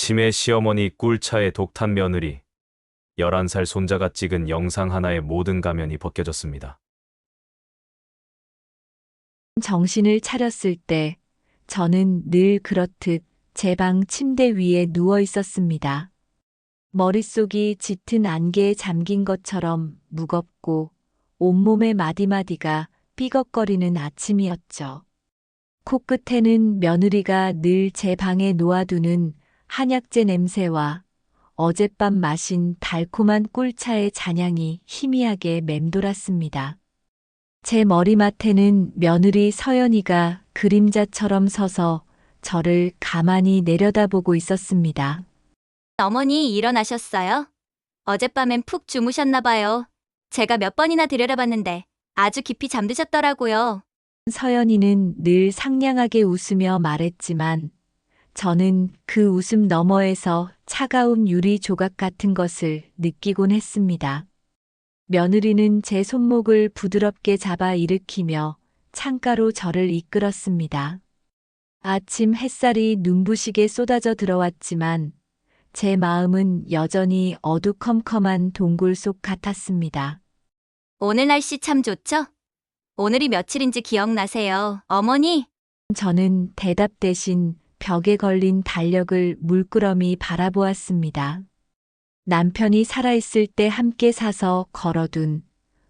치매 시어머니 꿀차에 독탄 며느리, 11살 손자가 찍은 영상 하나에 모든 가면이 벗겨졌습니다. 정신을 차렸을 때 저는 늘 그렇듯 제 방 침대 위에 누워 있었습니다. 머릿속이 짙은 안개에 잠긴 것처럼 무겁고 온몸의 마디마디가 삐걱거리는 아침이었죠. 코끝에는 며느리가 늘 제 방에 놓아두는 한약재 냄새와 어젯밤 마신 달콤한 꿀차의 잔향이 희미하게 맴돌았습니다. 제 머리맡에는 며느리 서연이가 그림자처럼 서서 저를 가만히 내려다보고 있었습니다. 어머니 일어나셨어요? 어젯밤엔 푹 주무셨나 봐요. 제가 몇 번이나 들여다봤는데 아주 깊이 잠드셨더라고요. 서연이는 늘 상냥하게 웃으며 말했지만 저는 그 웃음 너머에서 차가운 유리 조각 같은 것을 느끼곤 했습니다. 며느리는 제 손목을 부드럽게 잡아 일으키며 창가로 저를 이끌었습니다. 아침 햇살이 눈부시게 쏟아져 들어왔지만 제 마음은 여전히 어두컴컴한 동굴 속 같았습니다. 오늘 날씨 참 좋죠? 오늘이 며칠인지 기억나세요, 어머니? 저는 대답 대신 벽에 걸린 달력을 물끄러미 바라보았습니다. 남편이 살아있을 때 함께 사서 걸어둔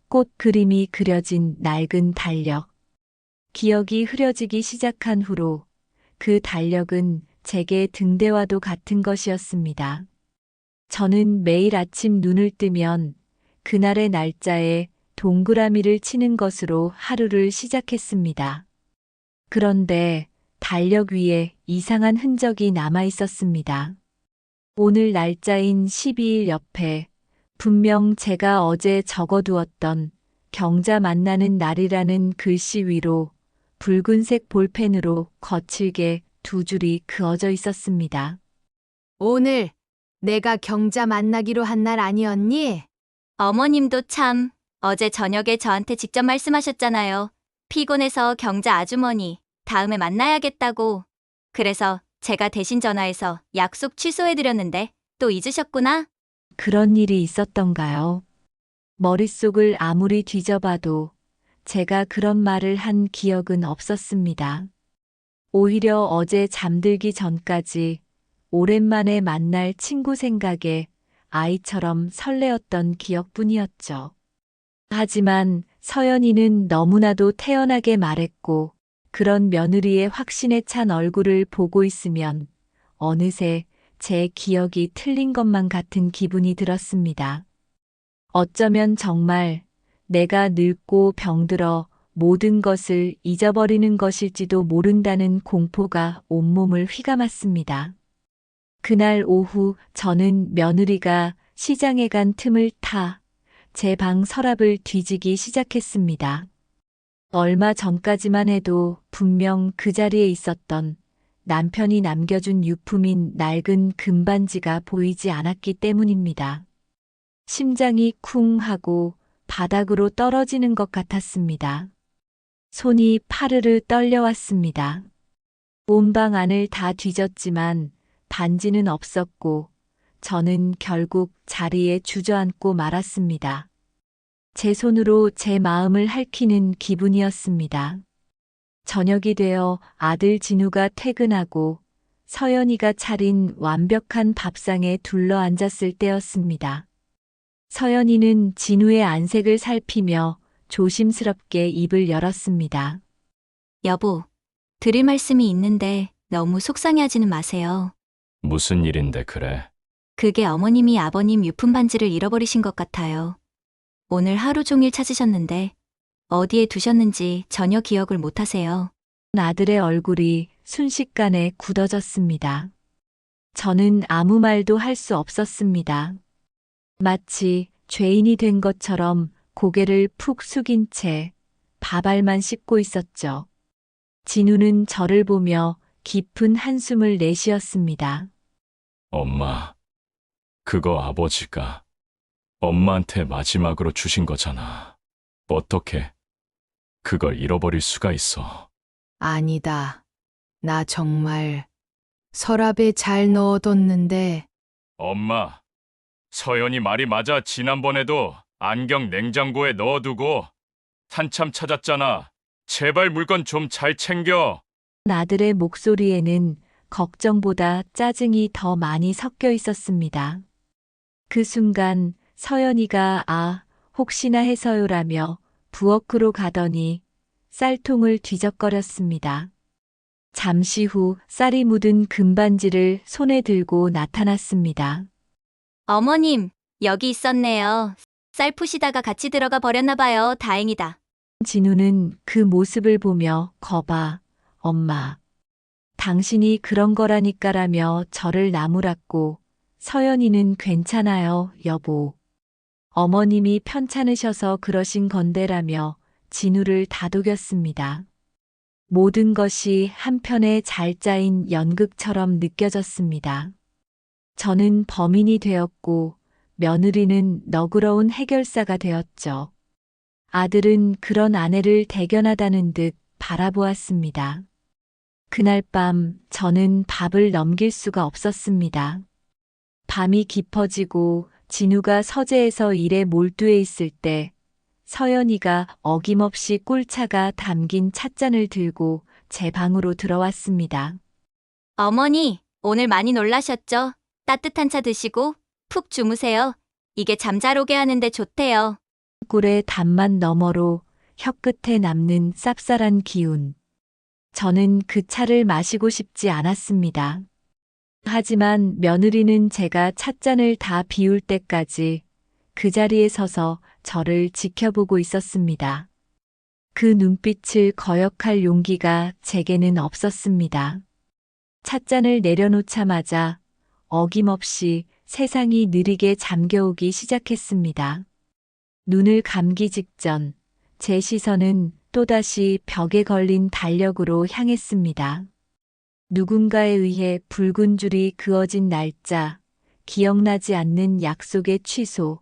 꽃 그림이 그려진 낡은 달력. 기억이 흐려지기 시작한 후로 그 달력은 제게 등대와도 같은 것이었습니다. 저는 매일 아침 눈을 뜨면 그날의 날짜에 동그라미를 치는 것으로 하루를 시작했습니다. 그런데 달력 위에 이상한 흔적이 남아 있었습니다. 오늘 날짜인 12일 옆에 분명 제가 어제 적어두었던 경자 만나는 날이라는 글씨 위로 붉은색 볼펜으로 거칠게 두 줄이 그어져 있었습니다. 오늘 내가 경자 만나기로 한 날 아니었니? 어머님도 참 어제 저녁에 저한테 직접 말씀하셨잖아요. 피곤해서 경자 아주머니 다음에 만나야겠다고. 그래서 제가 대신 전화해서 약속 취소해드렸는데 또 잊으셨구나? 그런 일이 있었던가요? 머릿속을 아무리 뒤져봐도 제가 그런 말을 한 기억은 없었습니다. 오히려 어제 잠들기 전까지 오랜만에 만날 친구 생각에 아이처럼 설레었던 기억뿐이었죠. 하지만 서연이는 너무나도 태연하게 말했고 그런 며느리의 확신에 찬 얼굴을 보고 있으면 어느새 제 기억이 틀린 것만 같은 기분이 들었습니다. 어쩌면 정말 내가 늙고 병들어 모든 것을 잊어버리는 것일지도 모른다는 공포가 온몸을 휘감았습니다. 그날 오후 저는 며느리가 시장에 간 틈을 타 제 방 서랍을 뒤지기 시작했습니다. 얼마 전까지만 해도 분명 그 자리에 있었던 남편이 남겨준 유품인 낡은 금반지가 보이지 않았기 때문입니다. 심장이 쿵 하고 바닥으로 떨어지는 것 같았습니다. 손이 파르르 떨려왔습니다. 온 방 안을 다 뒤졌지만 반지는 없었고 저는 결국 자리에 주저앉고 말았습니다. 제 손으로 제 마음을 핥히는 기분이었습니다. 저녁이 되어 아들 진우가 퇴근하고 서연이가 차린 완벽한 밥상에 둘러앉았을 때였습니다. 서연이는 진우의 안색을 살피며 조심스럽게 입을 열었습니다. 여보, 드릴 말씀이 있는데 너무 속상해하지는 마세요. 무슨 일인데 그래? 그게 어머님이 아버님 유품 반지를 잃어버리신 것 같아요. 오늘 하루 종일 찾으셨는데 어디에 두셨는지 전혀 기억을 못하세요. 아들의 얼굴이 순식간에 굳어졌습니다. 저는 아무 말도 할 수 없었습니다. 마치 죄인이 된 것처럼 고개를 푹 숙인 채 밥알만 씹고 있었죠. 진우는 저를 보며 깊은 한숨을 내쉬었습니다. 엄마, 그거 아버지가 엄마한테 마지막으로 주신 거잖아. 어떻게 그걸 잃어버릴 수가 있어? 아니다. 나 정말 서랍에 잘 넣어뒀는데 엄마, 서연이 말이 맞아. 지난번에도 안경 냉장고에 넣어두고 한참 찾았잖아. 제발 물건 좀 잘 챙겨. 아들의 목소리에는 걱정보다 짜증이 더 많이 섞여 있었습니다. 그 순간 서연이가 혹시나 해서요라며 부엌으로 가더니 쌀통을 뒤적거렸습니다. 잠시 후 쌀이 묻은 금반지를 손에 들고 나타났습니다. 어머님, 여기 있었네요. 쌀 푸시다가 같이 들어가 버렸나 봐요. 다행이다. 진우는 그 모습을 보며 거봐, 엄마. 당신이 그런 거라니까라며 저를 나무랐고 서연이는 괜찮아요, 여보. 어머님이 편찮으셔서 그러신 건데라며 진우를 다독였습니다. 모든 것이 한편의 잘 짜인 연극처럼 느껴졌습니다. 저는 범인이 되었고 며느리는 너그러운 해결사가 되었죠. 아들은 그런 아내를 대견하다는 듯 바라보았습니다. 그날 밤 저는 밥을 넘길 수가 없었습니다. 밤이 깊어지고 진우가 서재에서 일에 몰두해 있을 때 서연이가 어김없이 꿀차가 담긴 찻잔을 들고 제 방으로 들어왔습니다. 어머니, 오늘 많이 놀라셨죠? 따뜻한 차 드시고 푹 주무세요. 이게 잠잘 오게 하는데 좋대요. 꿀의 단맛 너머로 혀끝에 남는 쌉쌀한 기운. 저는 그 차를 마시고 싶지 않았습니다. 하지만 며느리는 제가 찻잔을 다 비울 때까지 그 자리에 서서 저를 지켜보고 있었습니다. 그 눈빛을 거역할 용기가 제게는 없었습니다. 찻잔을 내려놓자마자 어김없이 세상이 느리게 잠겨오기 시작했습니다. 눈을 감기 직전 제 시선은 또다시 벽에 걸린 달력으로 향했습니다. 누군가에 의해 붉은 줄이 그어진 날짜, 기억나지 않는 약속의 취소,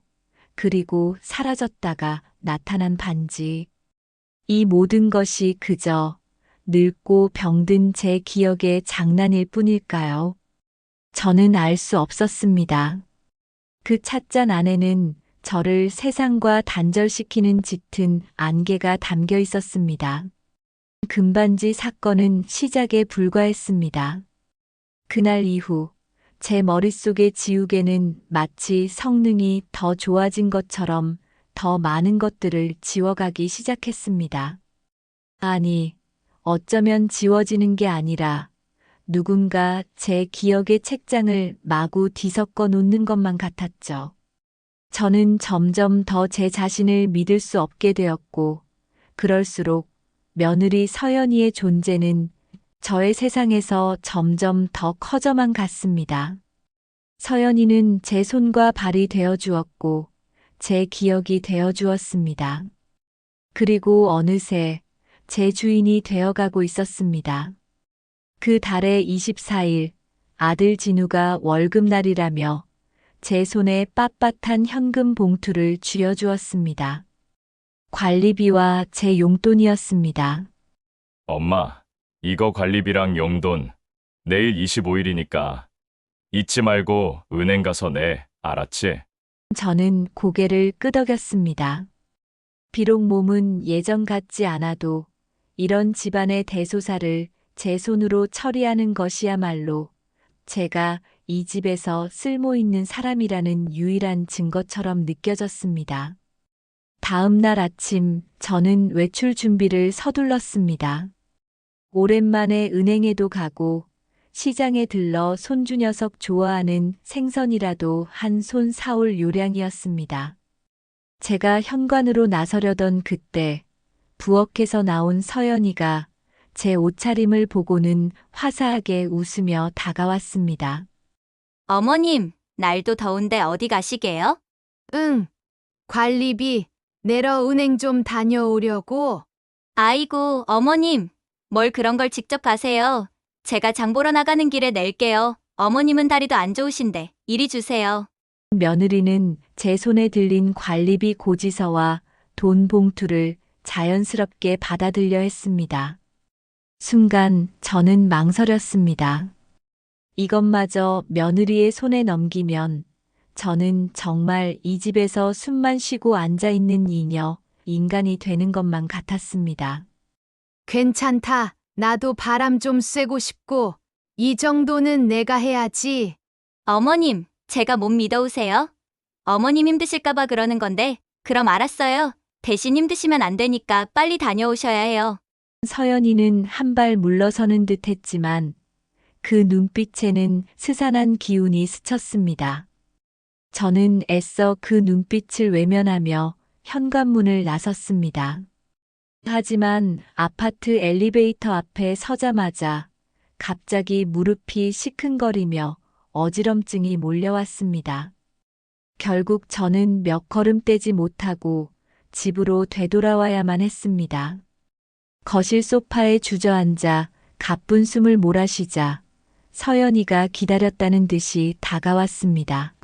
그리고 사라졌다가 나타난 반지. 이 모든 것이 그저 늙고 병든 제 기억의 장난일 뿐일까요? 저는 알 수 없었습니다. 그 찻잔 안에는 저를 세상과 단절시키는 짙은 안개가 담겨 있었습니다. 금반지 사건은 시작에 불과했습니다. 그날 이후 제 머릿속의 지우개는 마치 성능이 더 좋아진 것처럼 더 많은 것들을 지워가기 시작했습니다. 아니, 어쩌면 지워지는 게 아니라 누군가 제 기억의 책장을 마구 뒤섞어 놓는 것만 같았죠. 저는 점점 더 제 자신을 믿을 수 없게 되었고, 그럴수록 며느리 서연이의 존재는 저의 세상에서 점점 더 커져만 갔습니다. 서연이는 제 손과 발이 되어 주었고, 제 기억이 되어 주었습니다. 그리고 어느새 제 주인이 되어가고 있었습니다. 그 달의 24일, 아들 진우가 월급날이라며 제 손에 빳빳한 현금 봉투를 쥐어주었습니다. 관리비와 제 용돈이었습니다. 엄마, 이거 관리비랑 용돈. 내일 25일이니까 잊지 말고 은행 가서 내. 알았지? 저는 고개를 끄덕였습니다. 비록 몸은 예전 같지 않아도 이런 집안의 대소사를 제 손으로 처리하는 것이야말로 제가 이 집에서 쓸모 있는 사람이라는 유일한 증거처럼 느껴졌습니다. 다음 날 아침 저는 외출 준비를 서둘렀습니다. 오랜만에 은행에도 가고 시장에 들러 손주 녀석 좋아하는 생선이라도 한 손 사올 요량이었습니다. 제가 현관으로 나서려던 그때 부엌에서 나온 서연이가 제 옷차림을 보고는 화사하게 웃으며 다가왔습니다. 어머님, 날도 더운데 어디 가시게요? 응, 관리비 내러 은행 좀 다녀오려고. 아이고, 어머님, 뭘 그런 걸 직접 가세요. 제가 장 보러 나가는 길에 낼게요. 어머님은 다리도 안 좋으신데 이리 주세요. 며느리는 제 손에 들린 관리비 고지서와 돈 봉투를 자연스럽게 받아들려 했습니다. 순간 저는 망설였습니다. 이것마저 며느리의 손에 넘기면 저는 정말 이 집에서 숨만 쉬고 앉아 있는 이녀, 인간이 되는 것만 같았습니다. 괜찮다. 나도 바람 좀 쐬고 싶고, 이 정도는 내가 해야지. 어머님, 제가 못 믿어오세요? 어머님 힘드실까봐 그러는 건데, 그럼 알았어요. 대신 힘드시면 안 되니까 빨리 다녀오셔야 해요. 서연이는 한 발 물러서는 듯 했지만 그 눈빛에는 스산한 기운이 스쳤습니다. 저는 애써 그 눈빛을 외면하며 현관문을 나섰습니다. 하지만 아파트 엘리베이터 앞에 서자마자 갑자기 무릎이 시큰거리며 어지럼증이 몰려왔습니다. 결국 저는 몇 걸음 떼지 못하고 집으로 되돌아와야만 했습니다. 거실 소파에 주저앉아 가쁜 숨을 몰아쉬자 서연이가 기다렸다는 듯이 다가왔습니다.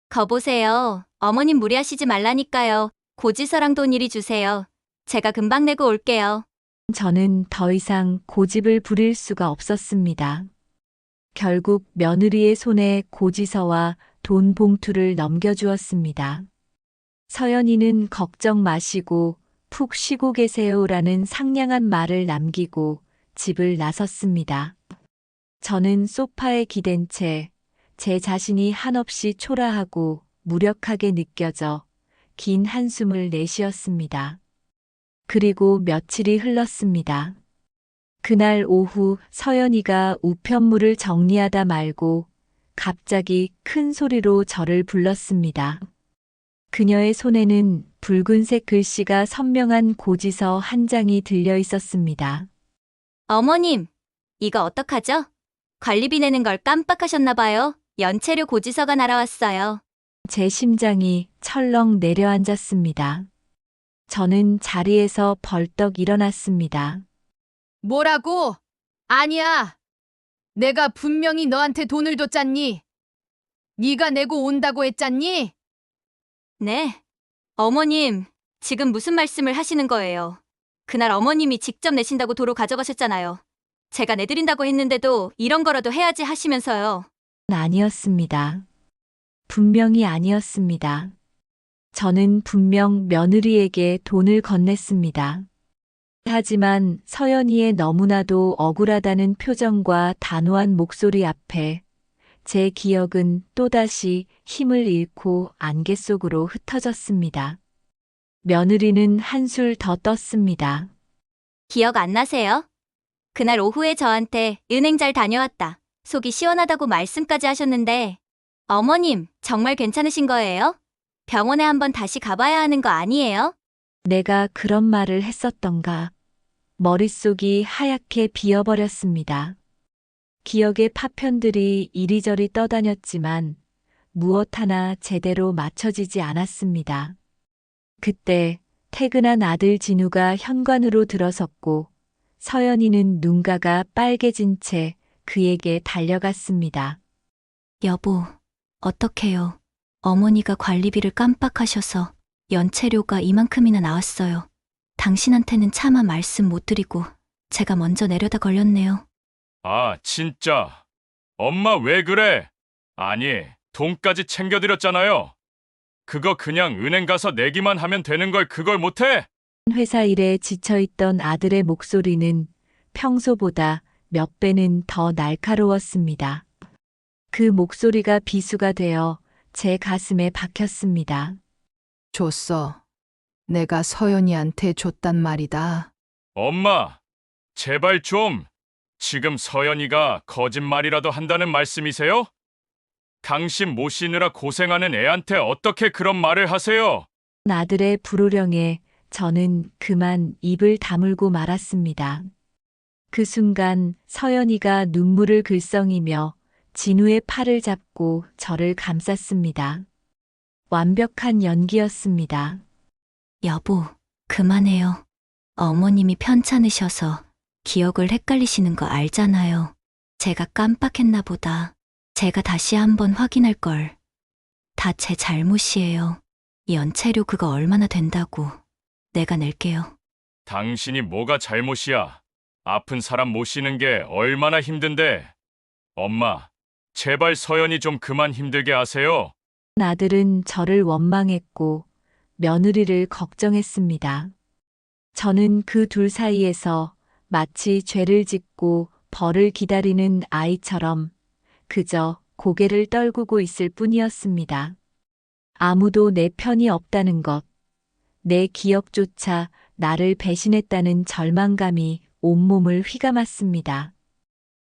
거보세요. 어머님 무리하시지 말라니까요. 고지서랑 돈 이리 주세요. 제가 금방 내고 올게요. 저는 더 이상 고집을 부릴 수가 없었습니다. 결국 며느리의 손에 고지서와 돈 봉투를 넘겨주었습니다. 서연이는 걱정 마시고 푹 쉬고 계세요라는 상냥한 말을 남기고 집을 나섰습니다. 저는 소파에 기댄 채 제 자신이 한없이 초라하고 무력하게 느껴져 긴 한숨을 내쉬었습니다. 그리고 며칠이 흘렀습니다. 그날 오후 서연이가 우편물을 정리하다 말고 갑자기 큰 소리로 저를 불렀습니다. 그녀의 손에는 붉은색 글씨가 선명한 고지서 한 장이 들려 있었습니다. 어머님, 이거 어떡하죠? 관리비 내는 걸 깜빡하셨나 봐요. 연체료 고지서가 날아왔어요. 제 심장이 철렁 내려앉았습니다. 저는 자리에서 벌떡 일어났습니다. 뭐라고? 아니야. 내가 분명히 너한테 돈을 줬잖니. 네가 내고 온다고 했잖니? 네. 어머님, 지금 무슨 말씀을 하시는 거예요? 그날 어머님이 직접 내신다고 도로 가져가셨잖아요. 제가 내드린다고 했는데도 이런 거라도 해야지 하시면서요. 아니었습니다. 분명히 아니었습니다. 저는 분명 며느리에게 돈을 건넸습니다. 하지만 서연이의 너무나도 억울하다는 표정과 단호한 목소리 앞에 제 기억은 또다시 힘을 잃고 안개 속으로 흩어졌습니다. 며느리는 한술 더 떴습니다. 기억 안 나세요? 그날 오후에 저한테 은행 잘 다녀왔다. 속이 시원하다고 말씀까지 하셨는데 어머님, 정말 괜찮으신 거예요? 병원에 한번 다시 가봐야 하는 거 아니에요? 내가 그런 말을 했었던가. 머릿속이 하얗게 비어버렸습니다. 기억의 파편들이 이리저리 떠다녔지만 무엇 하나 제대로 맞춰지지 않았습니다. 그때 퇴근한 아들 진우가 현관으로 들어섰고 서연이는 눈가가 빨개진 채 그에게 달려갔습니다. 여보, 어떡해요. 어머니가 관리비를 깜빡하셔서 연체료가 이만큼이나 나왔어요. 당신한테는 차마 말씀 못 드리고 제가 먼저 내려다 걸렸네요. 아, 진짜. 엄마 왜 그래? 아니, 돈까지 챙겨드렸잖아요. 그거 그냥 은행 가서 내기만 하면 되는 걸 그걸 못해? 회사 일에 지쳐있던 아들의 목소리는 평소보다 몇 배는 더 날카로웠습니다. 그 목소리가 비수가 되어 제 가슴에 박혔습니다. 줬어. 내가 서연이한테 줬단 말이다. 엄마, 제발 좀. 지금 서연이가 거짓말이라도 한다는 말씀이세요? 당신 모시느라 고생하는 애한테 어떻게 그런 말을 하세요? 아들의 불호령에 저는 그만 입을 다물고 말았습니다. 그 순간 서연이가 눈물을 글썽이며 진우의 팔을 잡고 저를 감쌌습니다. 완벽한 연기였습니다. 여보, 그만해요. 어머님이 편찮으셔서 기억을 헷갈리시는 거 알잖아요. 제가 깜빡했나 보다. 제가 다시 한번 확인할 걸. 다 제 잘못이에요. 연체료 그거 얼마나 된다고. 내가 낼게요. 당신이 뭐가 잘못이야? 아픈 사람 모시는 게 얼마나 힘든데. 엄마, 제발 서연이 좀 그만 힘들게 하세요. 아들은 저를 원망했고 며느리를 걱정했습니다. 저는 그 둘 사이에서 마치 죄를 짓고 벌을 기다리는 아이처럼 그저 고개를 떨구고 있을 뿐이었습니다. 아무도 내 편이 없다는 것, 내 기억조차 나를 배신했다는 절망감이 온몸을 휘감았습니다.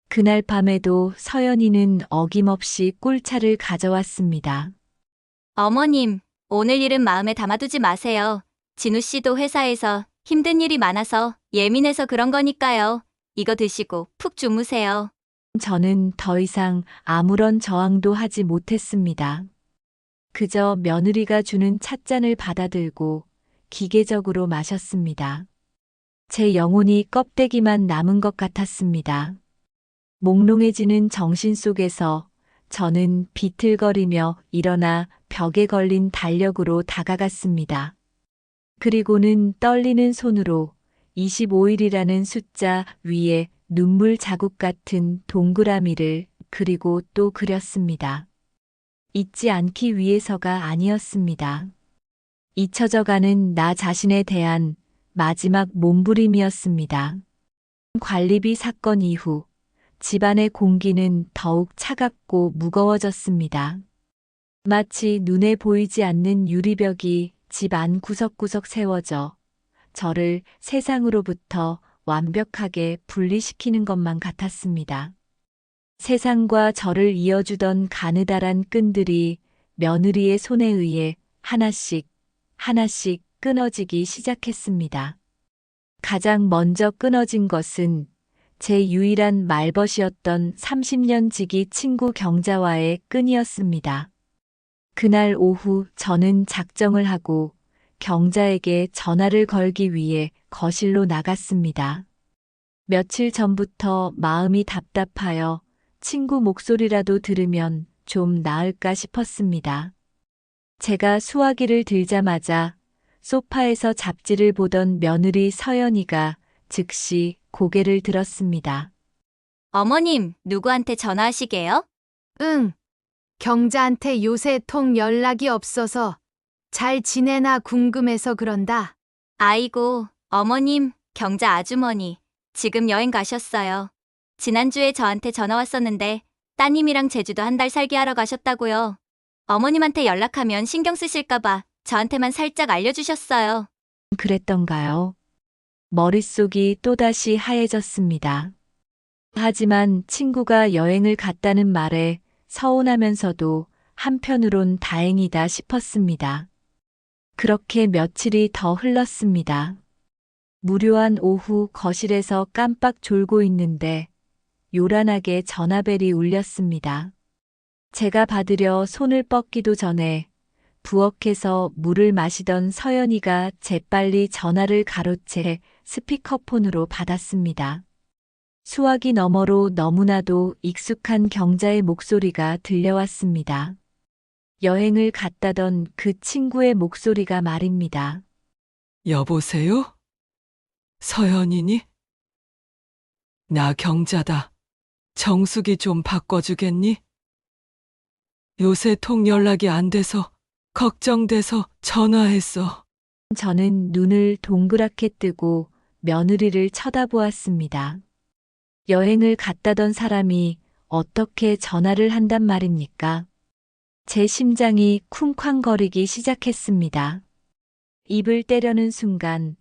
그날 밤에도 서연이는 어김없이 꿀차를 가져왔습니다. 어머님, 오늘 일은 마음에 담아두지 마세요. 진우 씨도 회사에서 힘든 일이 많아서 예민해서 그런 거니까요. 이거 드시고 푹 주무세요. 저는 더 이상 아무런 저항도 하지 못했습니다. 그저 며느리가 주는 찻잔을 받아들고 기계적으로 마셨습니다. 제 영혼이 껍데기만 남은 것 같았습니다. 몽롱해지는 정신 속에서 저는 비틀거리며 일어나 벽에 걸린 달력으로 다가갔습니다. 그리고는 떨리는 손으로 25일이라는 숫자 위에 눈물 자국 같은 동그라미를 그리고 또 그렸습니다. 잊지 않기 위해서가 아니었습니다. 잊혀져가는 나 자신에 대한 마지막 몸부림이었습니다. 관리비 사건 이후 집안의 공기는 더욱 차갑고 무거워졌습니다. 마치 눈에 보이지 않는 유리벽이 집 안 구석구석 세워져 저를 세상으로부터 완벽하게 분리시키는 것만 같았습니다. 세상과 저를 이어주던 가느다란 끈들이 며느리의 손에 의해 하나씩 끊어지기 시작했습니다. 가장 먼저 끊어진 것은 제 유일한 말벗이었던 30년 지기 친구 경자와의 끈이었습니다. 그날 오후 저는 작정을 하고 경자에게 전화를 걸기 위해 거실로 나갔습니다. 며칠 전부터 마음이 답답하여 친구 목소리라도 들으면 좀 나을까 싶었습니다. 제가 수화기를 들자마자 소파에서 잡지를 보던 며느리 서연이가 즉시 고개를 들었습니다. 어머님, 누구한테 전화하시게요? 응. 경자한테 요새 통 연락이 없어서 잘 지내나 궁금해서 그런다. 아이고, 어머님, 경자 아주머니, 지금 여행 가셨어요. 지난주에 저한테 전화 왔었는데 따님이랑 제주도 한 달 살기 하러 가셨다고요. 어머님한테 연락하면 신경 쓰실까봐 저한테만 살짝 알려주셨어요. 그랬던가요? 머릿속이 또다시 하얘졌습니다. 하지만 친구가 여행을 갔다는 말에 서운하면서도 한편으론 다행이다 싶었습니다. 그렇게 며칠이 더 흘렀습니다. 무료한 오후 거실에서 깜빡 졸고 있는데 요란하게 전화벨이 울렸습니다. 제가 받으려 손을 뻗기도 전에 부엌에서 물을 마시던 서연이가 재빨리 전화를 가로채 스피커폰으로 받았습니다. 수화기 너머로 너무나도 익숙한 경자의 목소리가 들려왔습니다. 여행을 갔다던 그 친구의 목소리가 말입니다. 여보세요? 서연이니? 나 경자다. 정수기 좀 바꿔주겠니? 요새 통 연락이 안 돼서 걱정돼서 전화했어. 저는 눈을 동그랗게 뜨고 며느리를 쳐다보았습니다. 여행을 갔다던 사람이 어떻게 전화를 한단 말입니까? 제 심장이 쿵쾅거리기 시작했습니다. 입을 떼려는 순간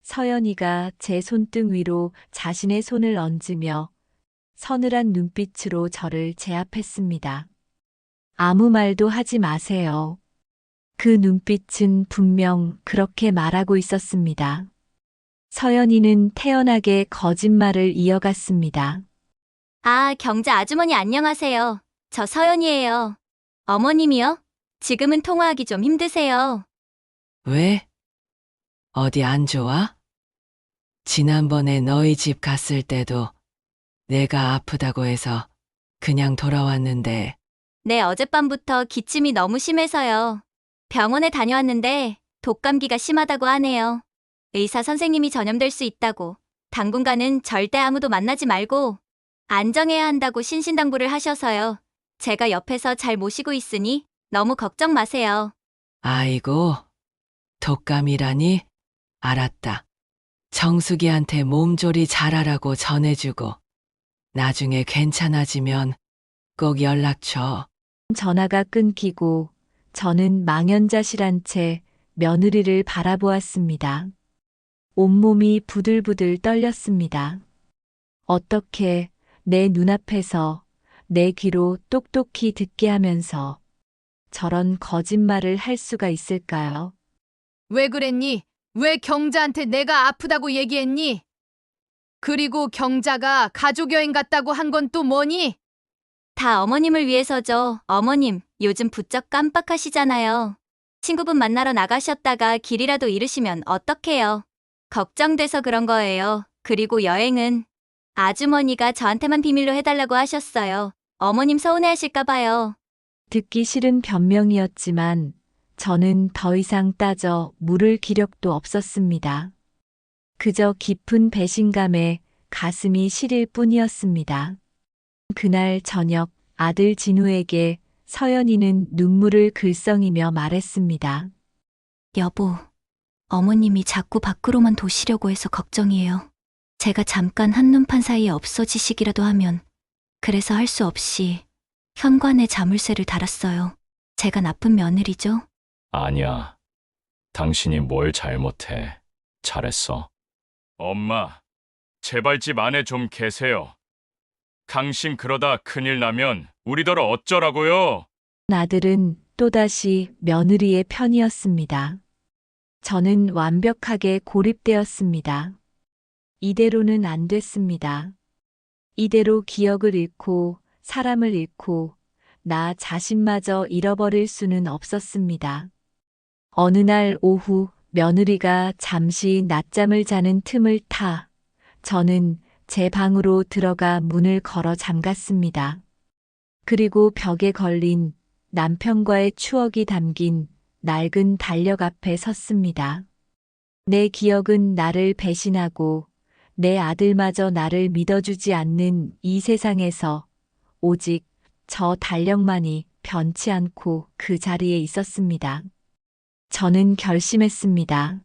서연이가 제 손등 위로 자신의 손을 얹으며 서늘한 눈빛으로 저를 제압했습니다. 아무 말도 하지 마세요. 그 눈빛은 분명 그렇게 말하고 있었습니다. 서연이는 태연하게 거짓말을 이어갔습니다. 아, 경자 아주머니 안녕하세요. 저 서연이에요. 어머님이요? 지금은 통화하기 좀 힘드세요. 왜? 어디 안 좋아? 지난번에 너희 집 갔을 때도 내가 아프다고 해서 그냥 돌아왔는데 네, 어젯밤부터 기침이 너무 심해서요. 병원에 다녀왔는데 독감기가 심하다고 하네요. 의사 선생님이 전염될 수 있다고 당분간은 절대 아무도 만나지 말고 안정해야 한다고 신신당부를 하셔서요. 제가 옆에서 잘 모시고 있으니 너무 걱정 마세요. 아이고, 독감이라니? 알았다. 정수기한테 몸조리 잘하라고 전해주고, 나중에 괜찮아지면 꼭 연락 줘. 전화가 끊기고 저는 망연자실한 채 며느리를 바라보았습니다. 온몸이 부들부들 떨렸습니다. 어떻게 내 눈앞에서 내 귀로 똑똑히 듣게 하면서 저런 거짓말을 할 수가 있을까요? 왜 그랬니? 왜 경자한테 내가 아프다고 얘기했니? 그리고 경자가 가족여행 갔다고 한 건 또 뭐니? 다 어머님을 위해서죠. 어머님, 요즘 부쩍 깜빡하시잖아요. 친구분 만나러 나가셨다가 길이라도 잃으시면 어떡해요? 걱정돼서 그런 거예요. 그리고 여행은 아주머니가 저한테만 비밀로 해달라고 하셨어요. 어머님 서운해하실까 봐요. 듣기 싫은 변명이었지만 저는 더 이상 따져 물을 기력도 없었습니다. 그저 깊은 배신감에 가슴이 시릴 뿐이었습니다. 그날 저녁 아들 진우에게 서연이는 눈물을 글썽이며 말했습니다. 여보, 어머님이 자꾸 밖으로만 도시려고 해서 걱정이에요. 제가 잠깐 한눈판 사이에 없어지시기라도 하면 그래서 할 수 없이 현관에 자물쇠를 달았어요. 제가 나쁜 며느리죠? 아니야. 당신이 뭘 잘못해. 잘했어. 엄마, 제발 집 안에 좀 계세요. 당신 그러다 큰일 나면 우리더러 어쩌라고요? 아들은 또다시 며느리의 편이었습니다. 저는 완벽하게 고립되었습니다. 이대로는 안 됐습니다. 이대로 기억을 잃고 사람을 잃고 나 자신마저 잃어버릴 수는 없었습니다. 어느 날 오후 며느리가 잠시 낮잠을 자는 틈을 타 저는 제 방으로 들어가 문을 걸어 잠갔습니다. 그리고 벽에 걸린 남편과의 추억이 담긴 낡은 달력 앞에 섰습니다. 내 기억은 나를 배신하고 내 아들마저 나를 믿어주지 않는 이 세상에서 오직 저 달력만이 변치 않고 그 자리에 있었습니다. 저는 결심했습니다.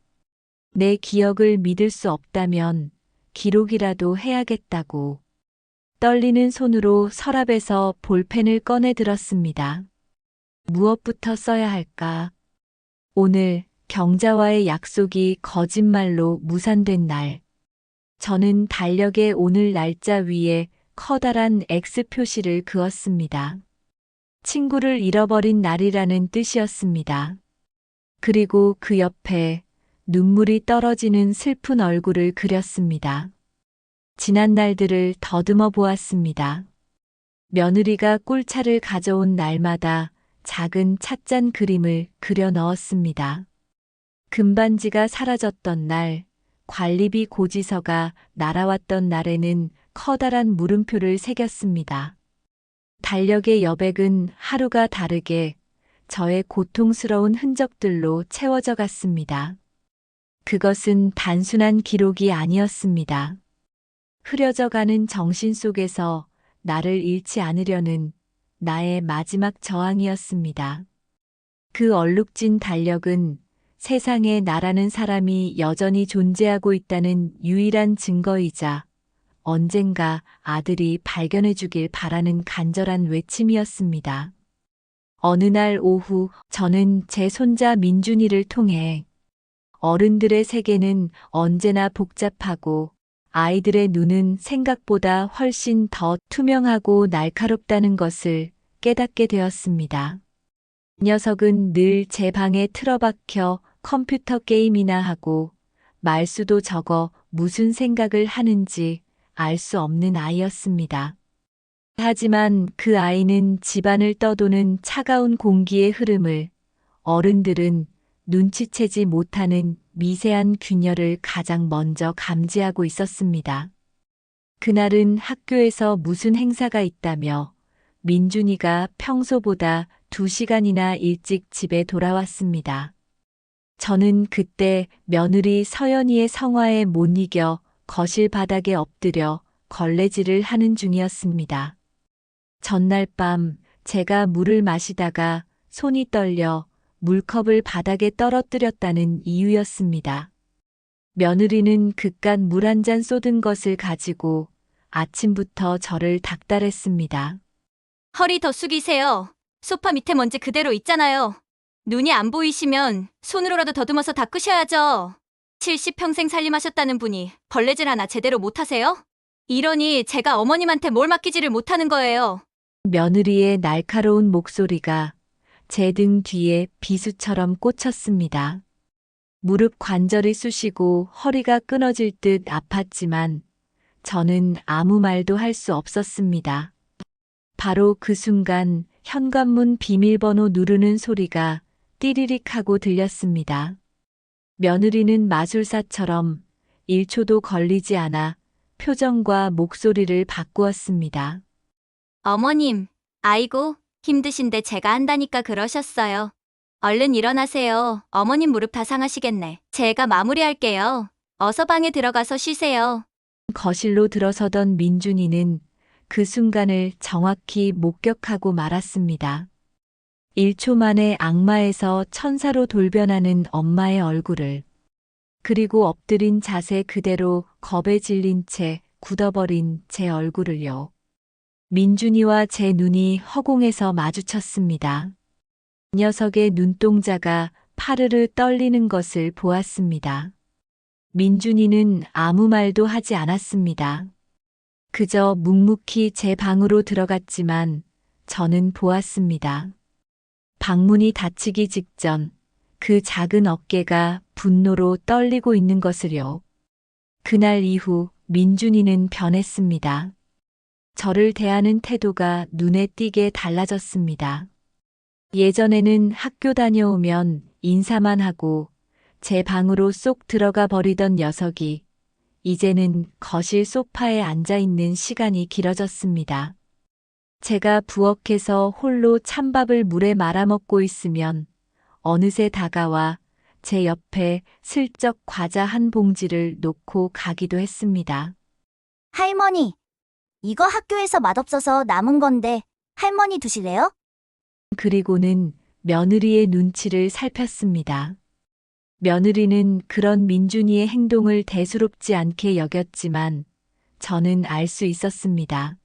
내 기억을 믿을 수 없다면 기록이라도 해야겠다고. 떨리는 손으로 서랍에서 볼펜을 꺼내 들었습니다. 무엇부터 써야 할까? 오늘 경자와의 약속이 거짓말로 무산된 날. 저는 달력의 오늘 날짜 위에 커다란 X 표시를 그었습니다. 친구를 잃어버린 날이라는 뜻이었습니다. 그리고 그 옆에 눈물이 떨어지는 슬픈 얼굴을 그렸습니다. 지난 날들을 더듬어 보았습니다. 며느리가 꿀차를 가져온 날마다 작은 찻잔 그림을 그려 넣었습니다. 금반지가 사라졌던 날, 관리비 고지서가 날아왔던 날에는 커다란 물음표를 새겼습니다. 달력의 여백은 하루가 다르게 저의 고통스러운 흔적들로 채워져 갔습니다. 그것은 단순한 기록이 아니었습니다. 흐려져 가는 정신 속에서 나를 잃지 않으려는 나의 마지막 저항이었습니다. 그 얼룩진 달력은 세상에 나라는 사람이 여전히 존재하고 있다는 유일한 증거이자 언젠가 아들이 발견해 주길 바라는 간절한 외침이었습니다. 어느 날 오후 저는 제 손자 민준이를 통해 어른들의 세계는 언제나 복잡하고 아이들의 눈은 생각보다 훨씬 더 투명하고 날카롭다는 것을 깨닫게 되었습니다. 녀석은 늘 제 방에 틀어박혀 컴퓨터 게임이나 하고 말수도 적어 무슨 생각을 하는지 알 수 없는 아이였습니다. 하지만 그 아이는 집안을 떠도는 차가운 공기의 흐름을 어른들은 눈치채지 못하는 미세한 균열을 가장 먼저 감지하고 있었습니다. 그날은 학교에서 무슨 행사가 있다며 민준이가 평소보다 2시간이나 일찍 집에 돌아왔습니다. 저는 그때 며느리 서연이의 성화에 못 이겨 거실 바닥에 엎드려 걸레질을 하는 중이었습니다. 전날 밤 제가 물을 마시다가 손이 떨려 물컵을 바닥에 떨어뜨렸다는 이유였습니다. 며느리는 그깟 물 한 잔 쏟은 것을 가지고 아침부터 저를 닥달했습니다. 허리 더 숙이세요. 소파 밑에 먼지 그대로 있잖아요. 눈이 안 보이시면 손으로라도 더듬어서 닦으셔야죠. 70평생 살림하셨다는 분이 벌레질 하나 제대로 못하세요? 이러니 제가 어머님한테 뭘 맡기지를 못하는 거예요. 며느리의 날카로운 목소리가 제 등 뒤에 비수처럼 꽂혔습니다. 무릎 관절이 쑤시고 허리가 끊어질 듯 아팠지만 저는 아무 말도 할 수 없었습니다. 바로 그 순간 현관문 비밀번호 누르는 소리가 띠리릭 하고 들렸습니다. 며느리는 마술사처럼 1초도 걸리지 않아 표정과 목소리를 바꾸었습니다. 어머님, 아이고, 힘드신데 제가 한다니까 그러셨어요. 얼른 일어나세요. 어머님 무릎 다 상하시겠네. 제가 마무리할게요. 어서 방에 들어가서 쉬세요. 거실로 들어서던 민준이는 그 순간을 정확히 목격하고 말았습니다. 1초 만에 악마에서 천사로 돌변하는 엄마의 얼굴을, 그리고 엎드린 자세 그대로 겁에 질린 채 굳어버린 제 얼굴을요. 민준이와 제 눈이 허공에서 마주쳤습니다. 녀석의 눈동자가 파르르 떨리는 것을 보았습니다. 민준이는 아무 말도 하지 않았습니다. 그저 묵묵히 제 방으로 들어갔지만 저는 보았습니다. 방문이 닫히기 직전 그 작은 어깨가 분노로 떨리고 있는 것을요. 그날 이후 민준이는 변했습니다. 저를 대하는 태도가 눈에 띄게 달라졌습니다. 예전에는 학교 다녀오면 인사만 하고 제 방으로 쏙 들어가 버리던 녀석이 이제는 거실 소파에 앉아 있는 시간이 길어졌습니다. 제가 부엌에서 홀로 찬밥을 물에 말아먹고 있으면 어느새 다가와 제 옆에 슬쩍 과자 한 봉지를 놓고 가기도 했습니다. 할머니, 이거 학교에서 맛없어서 남은 건데 할머니 드실래요? 그리고는 며느리의 눈치를 살폈습니다. 며느리는 그런 민준이의 행동을 대수롭지 않게 여겼지만 저는 알 수 있었습니다.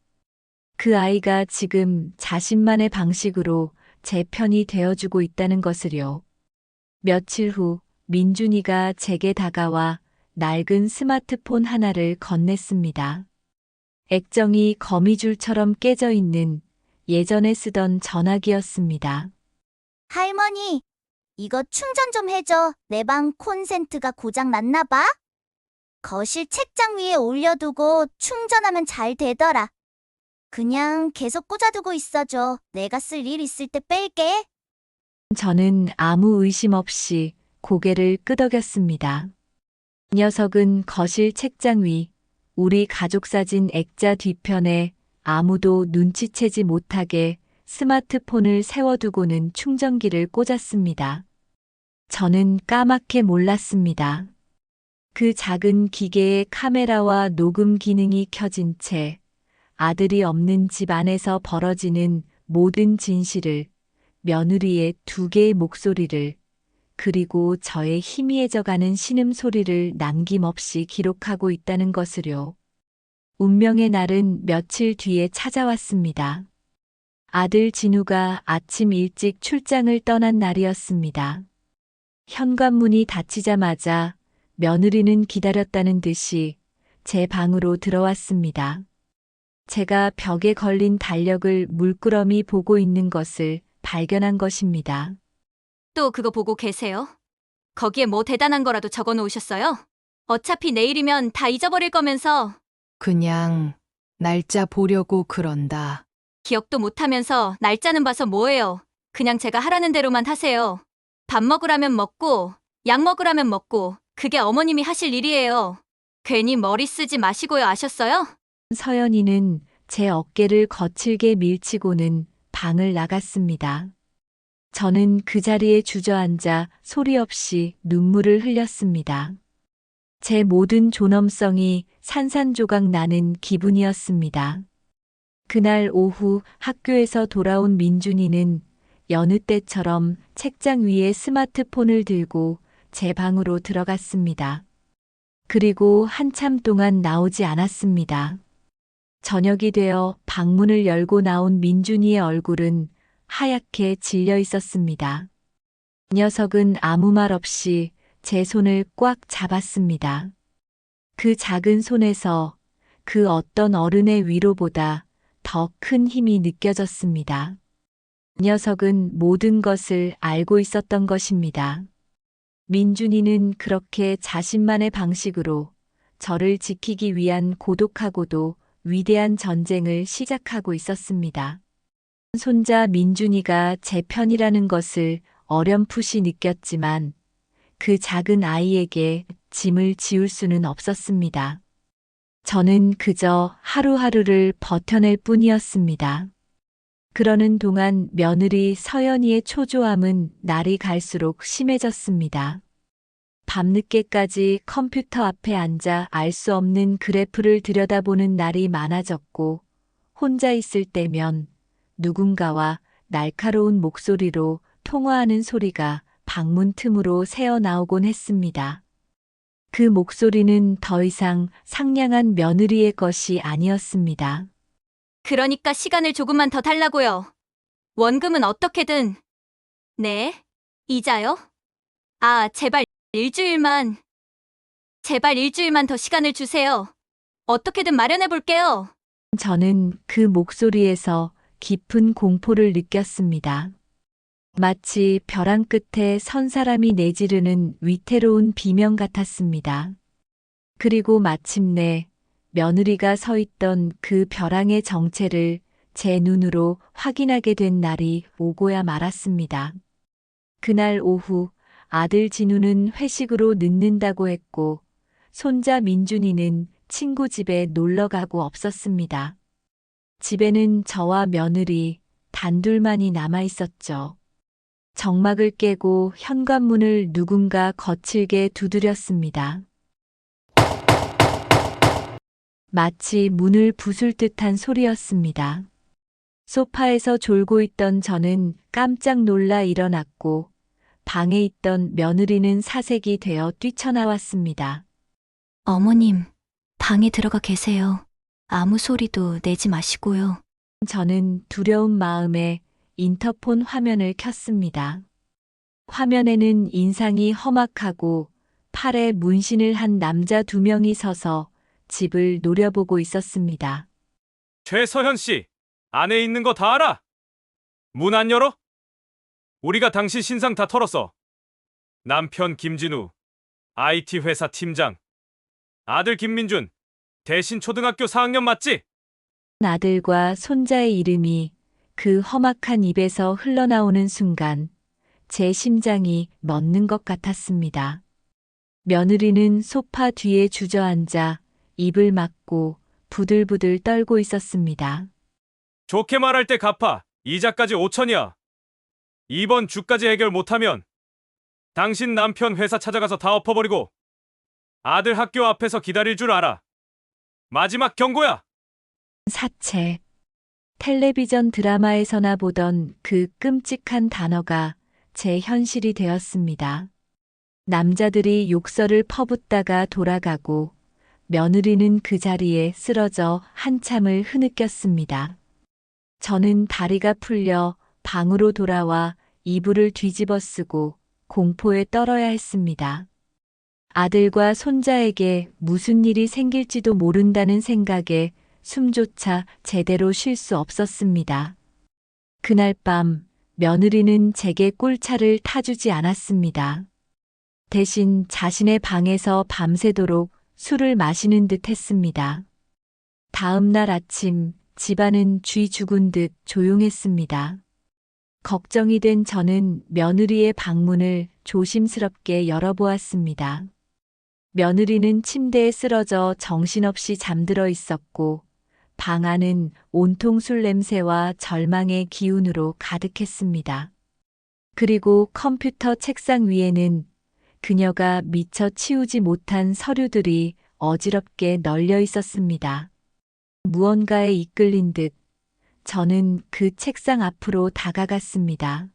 그 아이가 지금 자신만의 방식으로 제 편이 되어주고 있다는 것을요. 며칠 후 민준이가 제게 다가와 낡은 스마트폰 하나를 건넸습니다. 액정이 거미줄처럼 깨져 있는 예전에 쓰던 전화기였습니다. 할머니, 이거 충전 좀 해줘. 내 방 콘센트가 고장 났나 봐. 거실 책장 위에 올려두고 충전하면 잘 되더라. 그냥 계속 꽂아두고 있어줘. 내가 쓸 일 있을 때 뺄게. 저는 아무 의심 없이 고개를 끄덕였습니다. 녀석은 거실 책장 위 우리 가족 사진 액자 뒤편에 아무도 눈치채지 못하게 스마트폰을 세워두고는 충전기를 꽂았습니다. 저는 까맣게 몰랐습니다. 그 작은 기계에 카메라와 녹음 기능이 켜진 채 아들이 없는 집 안에서 벌어지는 모든 진실을, 며느리의 두 개의 목소리를, 그리고 저의 희미해져가는 신음소리를 남김없이 기록하고 있다는 것을요. 운명의 날은 며칠 뒤에 찾아왔습니다. 아들 진우가 아침 일찍 출장을 떠난 날이었습니다. 현관문이 닫히자마자 며느리는 기다렸다는 듯이 제 방으로 들어왔습니다. 제가 벽에 걸린 달력을 물끄러미 보고 있는 것을 발견한 것입니다. 또 그거 보고 계세요? 거기에 뭐 대단한 거라도 적어 놓으셨어요? 어차피 내일이면 다 잊어버릴 거면서. 그냥 날짜 보려고 그런다. 기억도 못하면서 날짜는 봐서 뭐해요. 그냥 제가 하라는 대로만 하세요. 밥 먹으라면 먹고 약 먹으라면 먹고 그게 어머님이 하실 일이에요. 괜히 머리 쓰지 마시고요. 아셨어요? 서연이는 제 어깨를 거칠게 밀치고는 방을 나갔습니다. 저는 그 자리에 주저앉아 소리 없이 눈물을 흘렸습니다. 제 모든 존엄성이 산산조각 나는 기분이었습니다. 그날 오후 학교에서 돌아온 민준이는 여느 때처럼 책장 위에 스마트폰을 들고 제 방으로 들어갔습니다. 그리고 한참 동안 나오지 않았습니다. 저녁이 되어 방문을 열고 나온 민준이의 얼굴은 하얗게 질려 있었습니다. 녀석은 아무 말 없이 제 손을 꽉 잡았습니다. 그 작은 손에서 그 어떤 어른의 위로보다 더 큰 힘이 느껴졌습니다. 녀석은 모든 것을 알고 있었던 것입니다. 민준이는 그렇게 자신만의 방식으로 저를 지키기 위한 고독하고도 위대한 전쟁을 시작하고 있었습니다. 손자 민준이가 제 편이라는 것을 어렴풋이 느꼈지만 그 작은 아이에게 짐을 지울 수는 없었습니다. 저는 그저 하루하루를 버텨낼 뿐이었습니다. 그러는 동안 며느리 서연이의 초조함은 날이 갈수록 심해졌습니다. 밤늦게까지 컴퓨터 앞에 앉아 알 수 없는 그래프를 들여다보는 날이 많아졌고, 혼자 있을 때면 누군가와 날카로운 목소리로 통화하는 소리가 방문 틈으로 새어나오곤 했습니다. 그 목소리는 더 이상 상냥한 며느리의 것이 아니었습니다. 그러니까 시간을 조금만 더 달라고요. 원금은 어떻게든. 네? 이자요? 아, 제발 일주일만 더 시간을 주세요. 어떻게든 마련해 볼게요. 저는 그 목소리에서 깊은 공포를 느꼈습니다. 마치 벼랑 끝에 선 사람이 내지르는 위태로운 비명 같았습니다. 그리고 마침내 며느리가 서 있던 그 벼랑의 정체를 제 눈으로 확인하게 된 날이 오고야 말았습니다. 그날 오후 아들 진우는 회식으로 늦는다고 했고, 손자 민준이는 친구 집에 놀러 가고 없었습니다. 집에는 저와 며느리 단둘만이 남아 있었죠. 정막을 깨고 현관문을 누군가 거칠게 두드렸습니다. 마치 문을 부술 듯한 소리였습니다. 소파에서 졸고 있던 저는 깜짝 놀라 일어났고, 방에 있던 며느리는 사색이 되어 뛰쳐나왔습니다. 어머님, 방에 들어가 계세요. 아무 소리도 내지 마시고요. 저는 두려운 마음에 인터폰 화면을 켰습니다. 화면에는 인상이 험악하고 팔에 문신을 한 남자 2명이 서서 집을 노려보고 있었습니다. 최서현 씨, 안에 있는 거 다 알아? 문 안 열어? 우리가 당신 신상 다 털었어. 남편 김진우, IT 회사 팀장. 아들 김민준, 대신 초등학교 4학년 맞지? 아들과 손자의 이름이 그 험악한 입에서 흘러나오는 순간 제 심장이 멎는 것 같았습니다. 며느리는 소파 뒤에 주저앉아 입을 막고 부들부들 떨고 있었습니다. 좋게 말할 때 갚아. 이자까지 5천이야. 이번 주까지 해결 못하면 당신 남편 회사 찾아가서 다 엎어버리고 아들 학교 앞에서 기다릴 줄 알아. 마지막 경고야. 사채. 텔레비전 드라마에서나 보던 그 끔찍한 단어가 제 현실이 되었습니다. 남자들이 욕설을 퍼붓다가 돌아가고 며느리는 그 자리에 쓰러져 한참을 흐느꼈습니다. 저는 다리가 풀려 방으로 돌아와 이불을 뒤집어 쓰고 공포에 떨어야 했습니다. 아들과 손자에게 무슨 일이 생길지도 모른다는 생각에 숨조차 제대로 쉴 수 없었습니다. 그날 밤 며느리는 제게 꿀차를 타주지 않았습니다. 대신 자신의 방에서 밤새도록 술을 마시는 듯 했습니다. 다음 날 아침 집안은 쥐 죽은 듯 조용했습니다. 걱정이 된 저는 며느리의 방문을 조심스럽게 열어보았습니다. 며느리는 침대에 쓰러져 정신없이 잠들어 있었고, 방 안은 온통 술 냄새와 절망의 기운으로 가득했습니다. 그리고 컴퓨터 책상 위에는 그녀가 미처 치우지 못한 서류들이 어지럽게 널려 있었습니다. 무언가에 이끌린 듯 저는 그 책상 앞으로 다가갔습니다.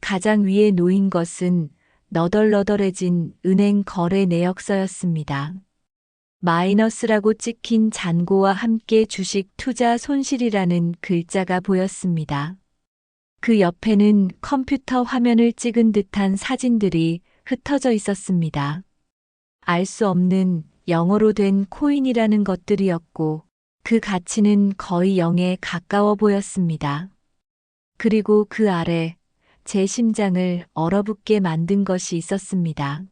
가장 위에 놓인 것은 너덜너덜해진 은행 거래 내역서였습니다. 마이너스라고 찍힌 잔고와 함께 주식 투자 손실이라는 글자가 보였습니다. 그 옆에는 컴퓨터 화면을 찍은 듯한 사진들이 흩어져 있었습니다. 알 수 없는 영어로 된 코인이라는 것들이었고 그 가치는 거의 0에 가까워 보였습니다. 그리고 그 아래 제 심장을 얼어붙게 만든 것이 있었습니다.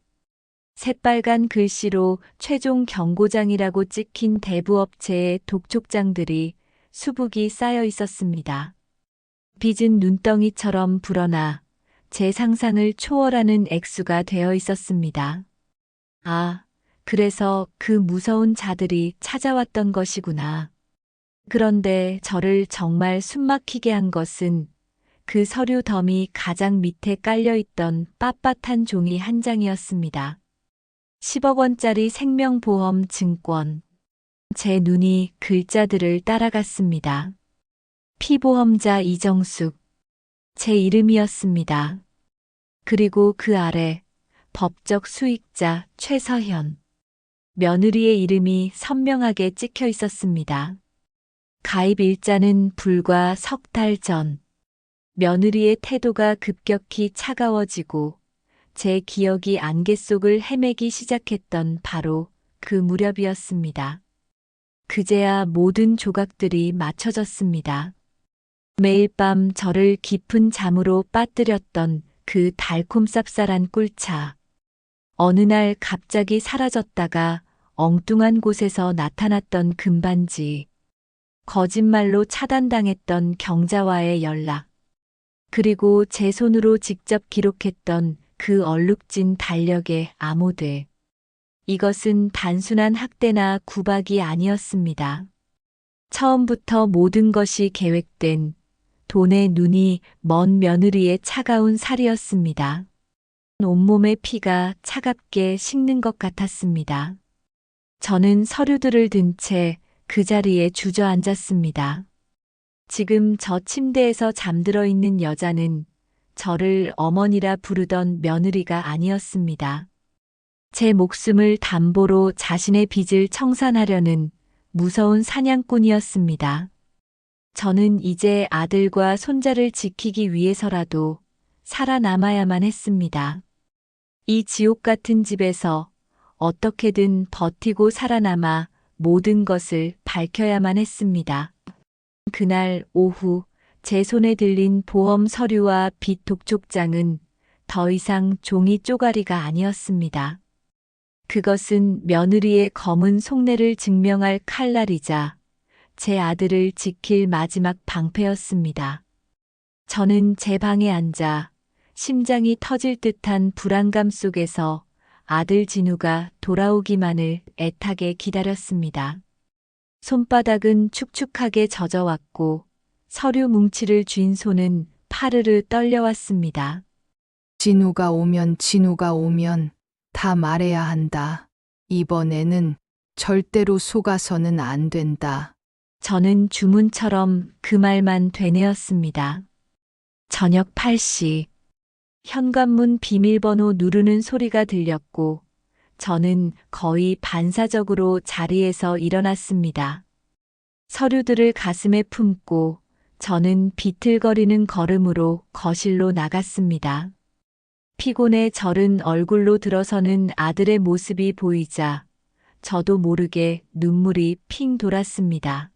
새빨간 글씨로 최종 경고장이라고 찍힌 대부업체의 독촉장들이 수북이 쌓여 있었습니다. 빚은 눈덩이처럼 불어나 제 상상을 초월하는 액수가 되어 있었습니다. 아, 그래서 그 무서운 자들이 찾아왔던 것이구나. 그런데 저를 정말 숨막히게 한 것은 그 서류 덤이 가장 밑에 깔려있던 빳빳한 종이 한 장이었습니다. 10억 원짜리 생명보험 증권. 제 눈이 글자들을 따라갔습니다. 피보험자 이정숙. 제 이름이었습니다. 그리고 그 아래 법적 수익자 최서현. 며느리의 이름이 선명하게 찍혀 있었습니다. 가입 일자는 불과 석 달 전. 며느리의 태도가 급격히 차가워지고 제 기억이 안개 속을 헤매기 시작했던 바로 그 무렵이었습니다. 그제야 모든 조각들이 맞춰졌습니다. 매일 밤 저를 깊은 잠으로 빠뜨렸던 그 달콤 쌉쌀한 꿀차. 어느 날 갑자기 사라졌다가 엉뚱한 곳에서 나타났던 금반지. 거짓말로 차단당했던 경자와의 연락. 그리고 제 손으로 직접 기록했던 그 얼룩진 달력의 암호들. 이것은 단순한 학대나 구박이 아니었습니다. 처음부터 모든 것이 계획된 돈의 눈이 먼 며느리의 차가운 살이었습니다. 온몸의 피가 차갑게 식는 것 같았습니다. 저는 서류들을 든 채 그 자리에 주저앉았습니다. 지금 저 침대에서 잠들어 있는 여자는 저를 어머니라 부르던 며느리가 아니었습니다. 제 목숨을 담보로 자신의 빚을 청산하려는 무서운 사냥꾼이었습니다. 저는 이제 아들과 손자를 지키기 위해서라도 살아남아야만 했습니다. 이 지옥 같은 집에서 어떻게든 버티고 살아남아 모든 것을 밝혀야만 했습니다. 그날 오후 제 손에 들린 보험 서류와 빚 독촉장은 더 이상 종이 쪼가리가 아니었습니다. 그것은 며느리의 검은 속내를 증명할 칼날이자 제 아들을 지킬 마지막 방패였습니다. 저는 제 방에 앉아 심장이 터질 듯한 불안감 속에서 아들 진우가 돌아오기만을 애타게 기다렸습니다. 손바닥은 축축하게 젖어왔고 서류 뭉치를 쥔 손은 파르르 떨려왔습니다. 진우가 오면 다 말해야 한다. 이번에는 절대로 속아서는 안 된다. 저는 주문처럼 그 말만 되뇌었습니다. 저녁 8시. 현관문 비밀번호 누르는 소리가 들렸고 저는 거의 반사적으로 자리에서 일어났습니다. 서류들을 가슴에 품고 저는 비틀거리는 걸음으로 거실로 나갔습니다. 피곤에 절은 얼굴로 들어서는 아들의 모습이 보이자 저도 모르게 눈물이 핑 돌았습니다.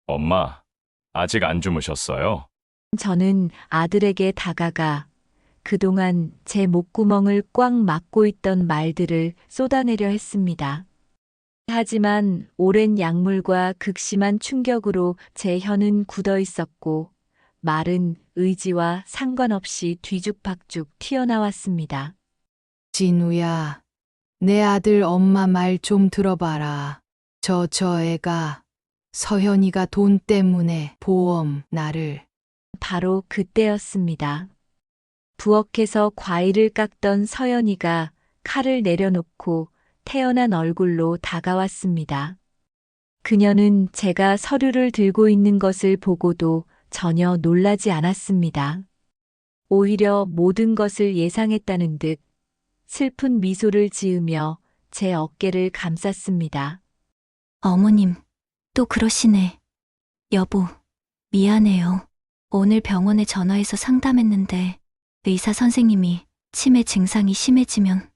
엄마, 아직 안 주무셨어요? 저는 아들에게 다가가 그동안 제 목구멍을 꽉 막고 있던 말들을 쏟아내려 했습니다. 하지만 오랜 약물과 극심한 충격으로 제 혀는 굳어 있었고 말은 의지와 상관없이 뒤죽박죽 튀어나왔습니다. 진우야, 내 아들 엄마 말 좀 들어봐라. 저 애가 서현이가 돈 때문에 보험 나를. 바로 그때였습니다. 부엌에서 과일을 깎던 서연이가 칼을 내려놓고 태연한 얼굴로 다가왔습니다. 그녀는 제가 서류를 들고 있는 것을 보고도 전혀 놀라지 않았습니다. 오히려 모든 것을 예상했다는 듯 슬픈 미소를 지으며 제 어깨를 감쌌습니다. 어머님, 또 그러시네. 여보, 미안해요. 오늘 병원에 전화해서 상담했는데 의사 선생님이 치매 증상이 심해지면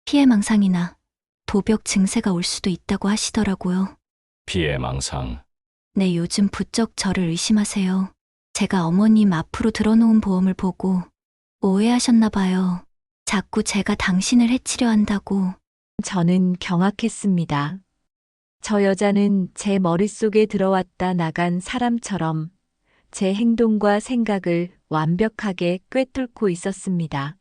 피해망상이나 도벽 증세가 올 수도 있다고 하시더라고요. 피해망상. 네, 요즘 부쩍 저를 의심하세요. 제가 어머님 앞으로 들어놓은 보험을 보고 오해하셨나 봐요. 자꾸 제가 당신을 해치려 한다고. 저는 경악했습니다. 저 여자는 제 머릿속에 들어왔다 나간 사람처럼 제 행동과 생각을 완벽하게 꿰뚫고 있었습니다.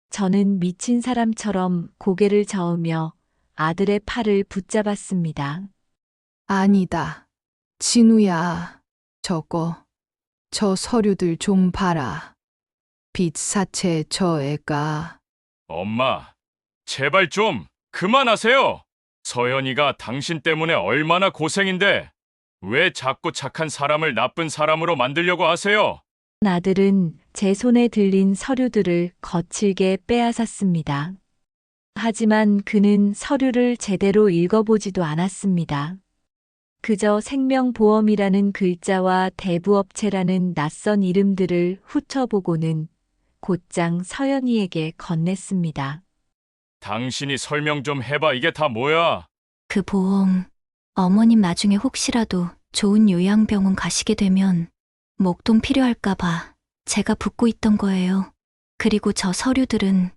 저는 미친 사람처럼 고개를 저으며 아들의 팔을 붙잡았습니다. 아니다. 진우야, 저 서류들 좀 봐라. 빚사채 저 애가 엄마, 제발 좀 그만하세요. 서연이가 당신 때문에 얼마나 고생인데 왜 자꾸 착한 사람을 나쁜 사람으로 만들려고 하세요? 아들은 제 손에 들린 서류들을 거칠게 빼앗았습니다. 하지만 그는 서류를 제대로 읽어보지도 않았습니다. 그저 생명보험이라는 글자와 대부업체라는 낯선 이름들을 훑어보고는 곧장 서연이에게 건넸습니다. 당신이 설명 좀 해봐. 이게 다 뭐야? 그 보험, 어머님 나중에 혹시라도 좋은 요양병원 가시게 되면 목돈 필요할까봐 제가 붓고 있던 거예요. 그리고 저 서류들은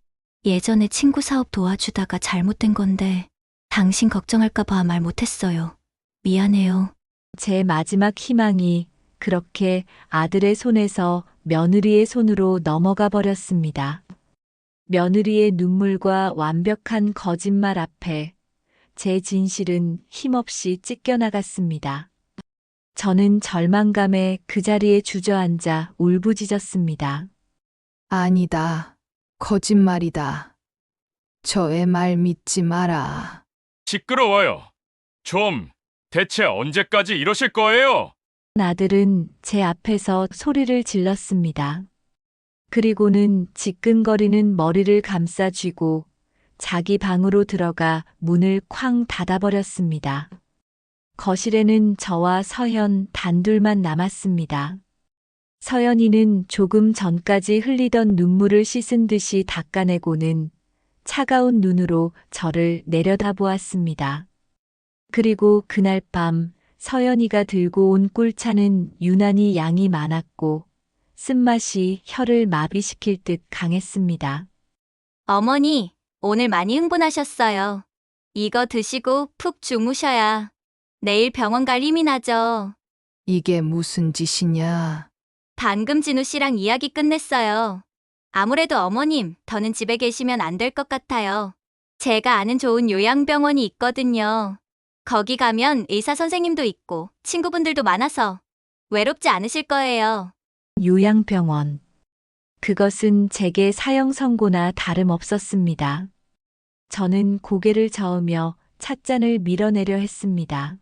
예전에 친구 사업 도와주다가 잘못된 건데 당신 걱정할까봐 말 못했어요. 미안해요. 제 마지막 희망이 그렇게 아들의 손에서 며느리의 손으로 넘어가 버렸습니다. 며느리의 눈물과 완벽한 거짓말 앞에 제 진실은 힘없이 찢겨나갔습니다. 저는 절망감에 그 자리에 주저앉아 울부짖었습니다. 아니다. 거짓말이다. 저 애 말 믿지 마라. 시끄러워요. 좀 대체 언제까지 이러실 거예요? 아들은 제 앞에서 소리를 질렀습니다. 그리고는 지끈거리는 머리를 감싸 쥐고 자기 방으로 들어가 문을 쾅 닫아버렸습니다. 거실에는 저와 서현 단둘만 남았습니다. 서연이는 조금 전까지 흘리던 눈물을 씻은 듯이 닦아내고는 차가운 눈으로 저를 내려다보았습니다. 그리고 그날 밤 서연이가 들고 온 꿀차는 유난히 양이 많았고 쓴맛이 혀를 마비시킬 듯 강했습니다. 어머니, 오늘 많이 흥분하셨어요. 이거 드시고 푹 주무셔야 내일 병원 갈 힘이 나죠. 이게 무슨 짓이냐? 방금 진우 씨랑 이야기 끝냈어요. 아무래도 어머님, 더는 집에 계시면 안 될 것 같아요. 제가 아는 좋은 요양병원이 있거든요. 거기 가면 의사 선생님도 있고 친구분들도 많아서 외롭지 않으실 거예요. 요양병원. 그것은 제게 사형 선고나 다름없었습니다. 저는 고개를 저으며 찻잔을 밀어내려 했습니다.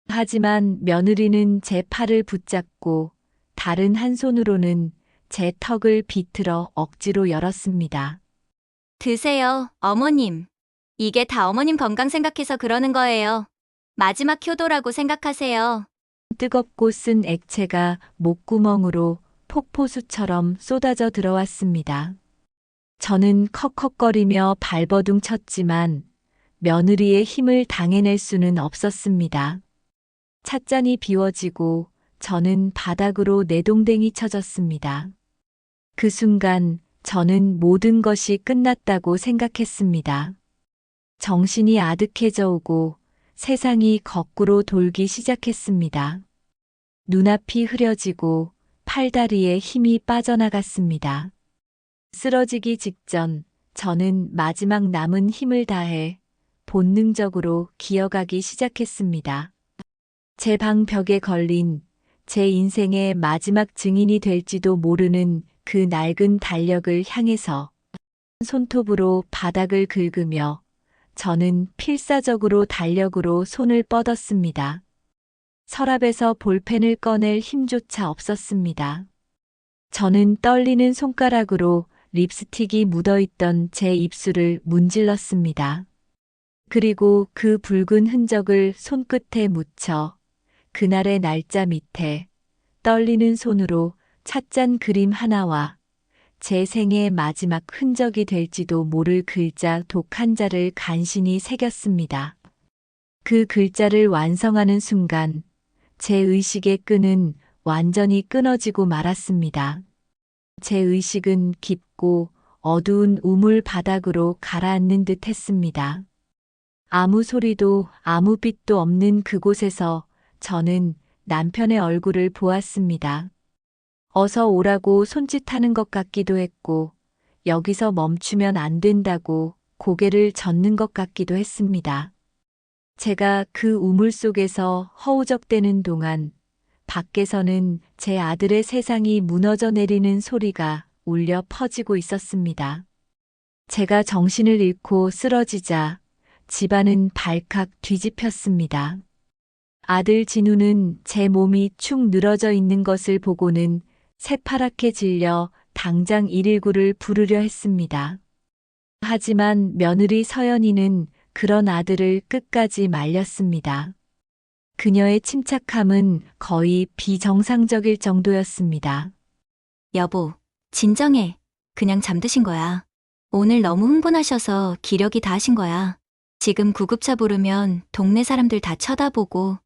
하지만 며느리는 제 팔을 붙잡고 다른 한 손으로는 제 턱을 비틀어 억지로 열었습니다. 드세요, 어머님. 이게 다 어머님 건강 생각해서 그러는 거예요. 마지막 효도라고 생각하세요. 뜨겁고 쓴 액체가 목구멍으로 폭포수처럼 쏟아져 들어왔습니다. 저는 컥컥거리며 발버둥 쳤지만 며느리의 힘을 당해낼 수는 없었습니다. 찻잔이 비워지고 저는 바닥으로 내동댕이 쳐졌습니다. 그 순간 저는 모든 것이 끝났다고 생각했습니다. 정신이 아득해져 오고 세상이 거꾸로 돌기 시작했습니다. 눈앞이 흐려지고 팔다리에 힘이 빠져나갔습니다. 쓰러지기 직전 저는 마지막 남은 힘을 다해 본능적으로 기어가기 시작했습니다. 제 방 벽에 걸린 제 인생의 마지막 증인이 될지도 모르는 그 낡은 달력을 향해서 손톱으로 바닥을 긁으며 저는 필사적으로 달력으로 손을 뻗었습니다. 서랍에서 볼펜을 꺼낼 힘조차 없었습니다. 저는 떨리는 손가락으로 립스틱이 묻어있던 제 입술을 문질렀습니다. 그리고 그 붉은 흔적을 손끝에 묻혀 그날의 날짜 밑에 떨리는 손으로 찻잔 그림 하나와 제 생의 마지막 흔적이 될지도 모를 글자 독 한자를 간신히 새겼습니다. 그 글자를 완성하는 순간 제 의식의 끈은 완전히 끊어지고 말았습니다. 제 의식은 깊고 어두운 우물 바닥으로 가라앉는 듯 했습니다. 아무 소리도 아무 빛도 없는 그곳에서 저는 남편의 얼굴을 보았습니다. 어서 오라고 손짓하는 것 같기도 했고, 여기서 멈추면 안 된다고 고개를 젓는 것 같기도 했습니다. 제가 그 우물 속에서 허우적대는 동안 밖에서는 제 아들의 세상이 무너져 내리는 소리가 울려 퍼지고 있었습니다. 제가 정신을 잃고 쓰러지자 집안은 발칵 뒤집혔습니다. 아들 진우는 제 몸이 축 늘어져 있는 것을 보고는 새파랗게 질려 당장 119를 부르려 했습니다. 하지만 며느리 서연이는 그런 아들을 끝까지 말렸습니다. 그녀의 침착함은 거의 비정상적일 정도였습니다. 여보, 진정해. 그냥 잠드신 거야. 오늘 너무 흥분하셔서 기력이 다하신 거야. 지금 구급차 부르면 동네 사람들 다 쳐다보고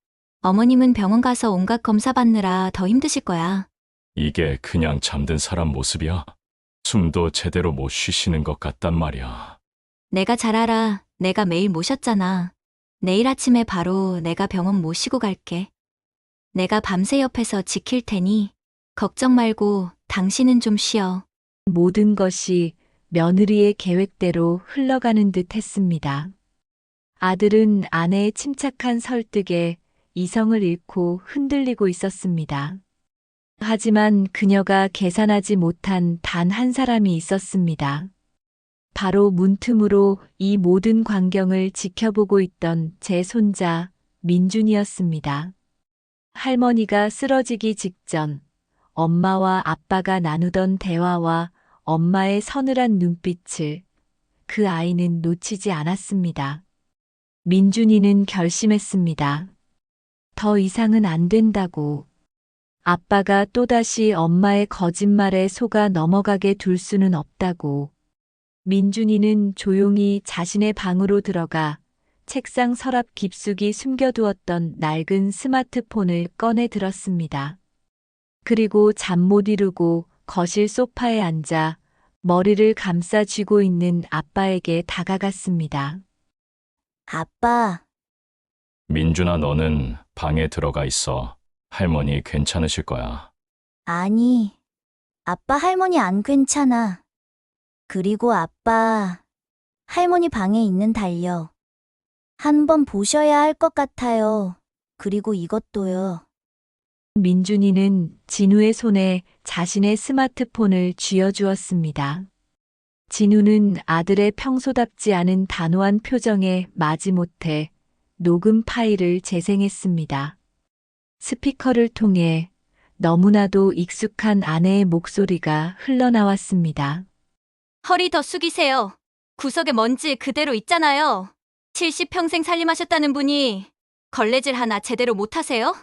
어머님은 병원 가서 온갖 검사 받느라 더 힘드실 거야. 이게 그냥 잠든 사람 모습이야? 숨도 제대로 못 쉬시는 것 같단 말이야. 내가 잘 알아. 내가 매일 모셨잖아. 내일 아침에 바로 내가 병원 모시고 갈게. 내가 밤새 옆에서 지킬 테니 걱정 말고 당신은 좀 쉬어. 모든 것이 며느리의 계획대로 흘러가는 듯 했습니다. 아들은 아내의 침착한 설득에 이성을 잃고 흔들리고 있었습니다. 하지만 그녀가 계산하지 못한 단 한 사람이 있었습니다. 바로 문틈으로 이 모든 광경을 지켜보고 있던 제 손자 민준이었습니다. 할머니가 쓰러지기 직전 엄마와 아빠가 나누던 대화와 엄마의 서늘한 눈빛을 그 아이는 놓치지 않았습니다. 민준이는 결심했습니다. 더 이상은 안 된다고. 아빠가 또다시 엄마의 거짓말에 속아 넘어가게 둘 수는 없다고. 민준이는 조용히 자신의 방으로 들어가 책상 서랍 깊숙이 숨겨두었던 낡은 스마트폰을 꺼내 들었습니다. 그리고 잠 못 이루고 거실 소파에 앉아 머리를 감싸 쥐고 있는 아빠에게 다가갔습니다. 아빠, 민준아, 너는 방에 들어가 있어. 할머니 괜찮으실 거야. 아니, 아빠 할머니 안 괜찮아. 그리고 아빠, 할머니 방에 있는 달력. 한번 보셔야 할 것 같아요. 그리고 이것도요. 민준이는 진우의 손에 자신의 스마트폰을 쥐어주었습니다. 진우는 아들의 평소답지 않은 단호한 표정에 마지못해 녹음 파일을 재생했습니다. 스피커를 통해 너무나도 익숙한 아내의 목소리가 흘러나왔습니다. 허리 더 숙이세요. 구석에 먼지 그대로 있잖아요. 70평생 살림하셨다는 분이 걸레질 하나 제대로 못하세요?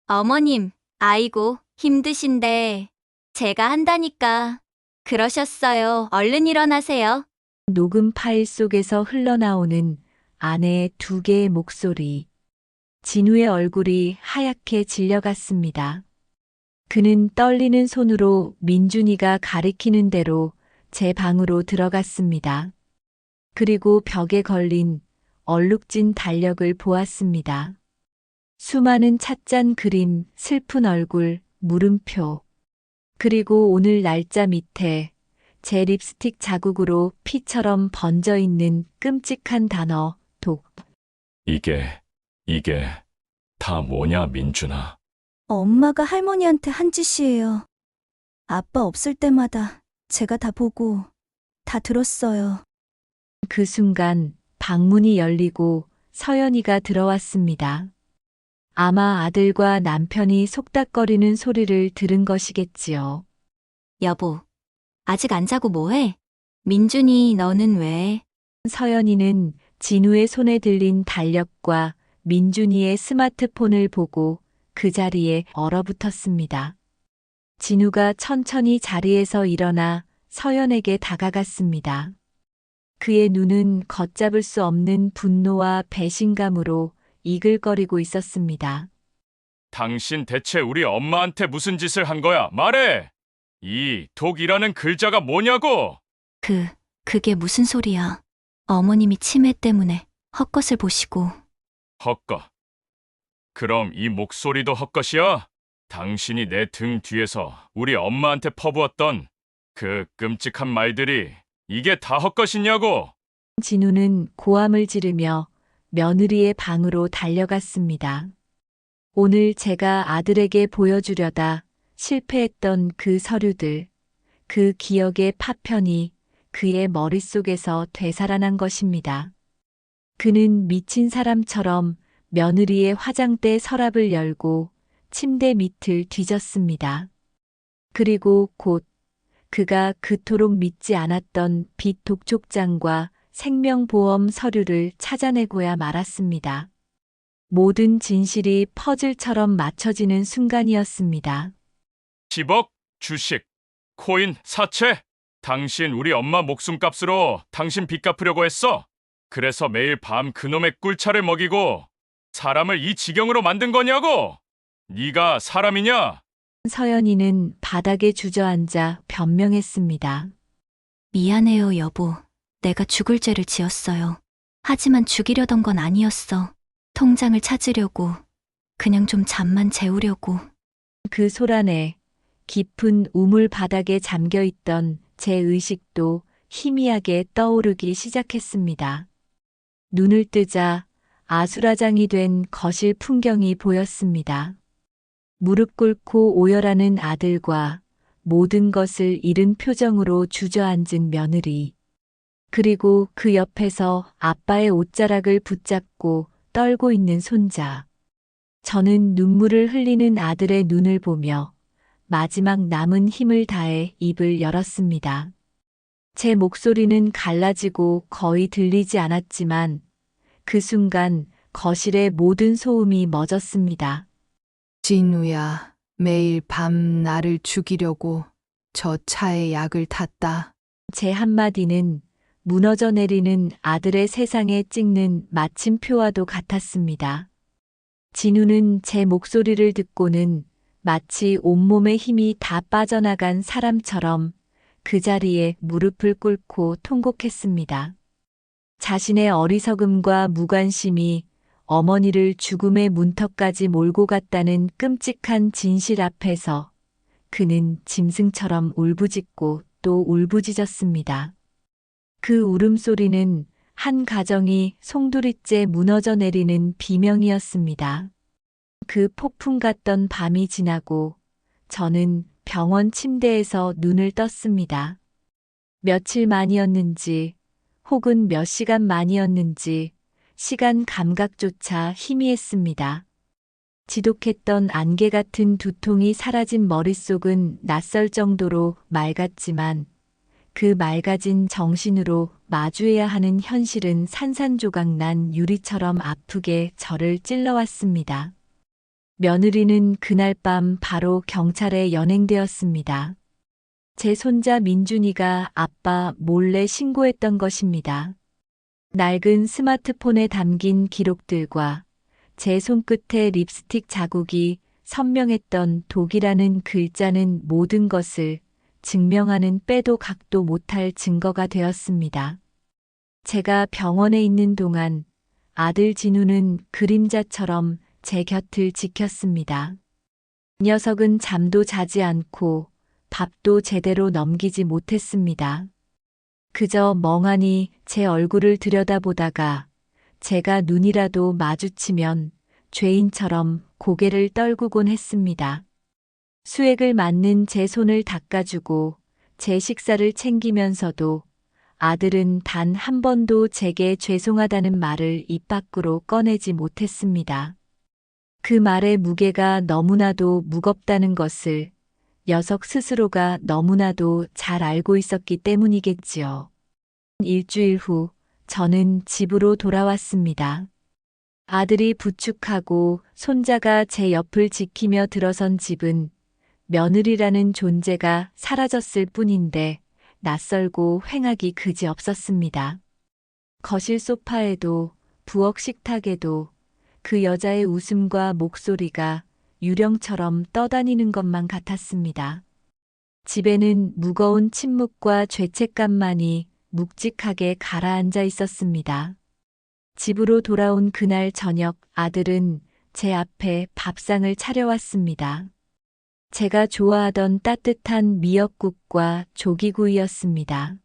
어머님, 아이고 힘드신데 제가 한다니까. 그러셨어요. 얼른 일어나세요. 녹음 파일 속에서 흘러나오는 아내의 두 개의 목소리. 진우의 얼굴이 하얗게 질려갔습니다. 그는 떨리는 손으로 민준이가 가리키는 대로 제 방으로 들어갔습니다. 그리고 벽에 걸린 얼룩진 달력을 보았습니다. 수많은 찻잔 그림, 슬픈 얼굴, 물음표. 그리고 오늘 날짜 밑에 제 립스틱 자국으로 피처럼 번져 있는 끔찍한 단어, 독. 이게 다 뭐냐, 민준아. 엄마가 할머니한테 한 짓이에요. 아빠 없을 때마다 제가 다 보고 다 들었어요. 그 순간 방문이 열리고 서연이가 들어왔습니다. 아마 아들과 남편이 속닥거리는 소리를 들은 것이겠지요. 여보, 아직 안 자고 뭐해? 민준이 너는 왜? 서연이는 진우의 손에 들린 달력과 민준이의 스마트폰을 보고 그 자리에 얼어붙었습니다. 진우가 천천히 자리에서 일어나 서연에게 다가갔습니다. 그의 눈은 걷잡을 수 없는 분노와 배신감으로 이글거리고 있었습니다. 당신 대체 우리 엄마한테 무슨 짓을 한 거야? 말해! 이 독이라는 글자가 뭐냐고! 그게 무슨 소리야? 어머님이 치매 때문에 헛것을 보시고. 헛것. 그럼 이 목소리도 헛것이야? 당신이 내 등 뒤에서 우리 엄마한테 퍼부었던 그 끔찍한 말들이 이게 다 헛것이냐고! 진우는 고함을 지르며 며느리의 방으로 달려갔습니다. 오늘 제가 아들에게 보여주려다 실패했던 그 서류들, 그 기억의 파편이 그의 머릿속에서 되살아난 것입니다. 그는 미친 사람처럼 며느리의 화장대 서랍을 열고 침대 밑을 뒤졌습니다. 그리고 곧 그가 그토록 믿지 않았던 빚 독촉장과 생명보험 서류를 찾아내고야 말았습니다. 모든 진실이 퍼즐처럼 맞춰지는 순간이었습니다. 10억, 주식, 코인, 사채. 당신 우리 엄마 목숨값으로 당신 빚 갚으려고 했어. 그래서 매일 밤 그놈의 꿀차를 먹이고 사람을 이 지경으로 만든 거냐고! 네가 사람이냐? 서연이는 바닥에 주저앉아 변명했습니다. 미안해요, 여보. 내가 죽을 죄를 지었어요. 하지만 죽이려던 건 아니었어. 통장을 찾으려고. 그냥 좀 잠만 재우려고. 그 소란에 깊은 우물 바닥에 잠겨 있던 제 의식도 희미하게 떠오르기 시작했습니다. 눈을 뜨자 아수라장이 된 거실 풍경이 보였습니다. 무릎 꿇고 오열하는 아들과 모든 것을 잃은 표정으로 주저앉은 며느리. 그리고 그 옆에서 아빠의 옷자락을 붙잡고 떨고 있는 손자. 저는 눈물을 흘리는 아들의 눈을 보며 마지막 남은 힘을 다해 입을 열었습니다. 제 목소리는 갈라지고 거의 들리지 않았지만 그 순간 거실의 모든 소음이 멎었습니다. 진우야, 매일 밤 나를 죽이려고 저 차에 약을 탔다. 제 한마디는 무너져 내리는 아들의 세상에 찍는 마침표와도 같았습니다. 진우는 제 목소리를 듣고는 마치 온몸의 힘이 다 빠져나간 사람처럼 그 자리에 무릎을 꿇고 통곡했습니다. 자신의 어리석음과 무관심이 어머니를 죽음의 문턱까지 몰고 갔다는 끔찍한 진실 앞에서 그는 짐승처럼 울부짖고 또 울부짖었습니다. 그 울음소리는 한 가정이 송두리째 무너져 내리는 비명이었습니다. 그 폭풍 같던 밤이 지나고 저는 병원 침대에서 눈을 떴습니다. 며칠 만이었는지 혹은 몇 시간 만이었는지 시간 감각조차 희미했습니다. 지독했던 안개 같은 두통이 사라진 머릿속은 낯설 정도로 맑았지만 그 맑아진 정신으로 마주해야 하는 현실은 산산조각 난 유리처럼 아프게 저를 찔러왔습니다. 며느리는 그날 밤 바로 경찰에 연행되었습니다. 제 손자 민준이가 아빠 몰래 신고했던 것입니다. 낡은 스마트폰에 담긴 기록들과 제 손끝에 립스틱 자국이 선명했던 독이라는 글자는 모든 것을 증명하는 빼도 각도 못할 증거가 되었습니다. 제가 병원에 있는 동안 아들 진우는 그림자처럼 제 곁을 지켰습니다. 녀석은 잠도 자지 않고 밥도 제대로 넘기지 못했습니다. 그저 멍하니 제 얼굴을 들여다보다가 제가 눈이라도 마주치면 죄인처럼 고개를 떨구곤 했습니다. 수액을 맞는 제 손을 닦아주고 제 식사를 챙기면서도 아들은 단 한 번도 제게 죄송하다는 말을 입 밖으로 꺼내지 못했습니다. 그 말의 무게가 너무나도 무겁다는 것을 녀석 스스로가 너무나도 잘 알고 있었기 때문이겠지요. 일주일 후 저는 집으로 돌아왔습니다. 아들이 부축하고 손자가 제 옆을 지키며 들어선 집은 며느리라는 존재가 사라졌을 뿐인데 낯설고 횡하기 그지없었습니다. 거실 소파에도 부엌 식탁에도 그 여자의 웃음과 목소리가 유령처럼 떠다니는 것만 같았습니다. 집에는 무거운 침묵과 죄책감만이 묵직하게 가라앉아 있었습니다. 집으로 돌아온 그날 저녁 아들은 제 앞에 밥상을 차려왔습니다. 제가 좋아하던 따뜻한 미역국과 조기구이였습니다.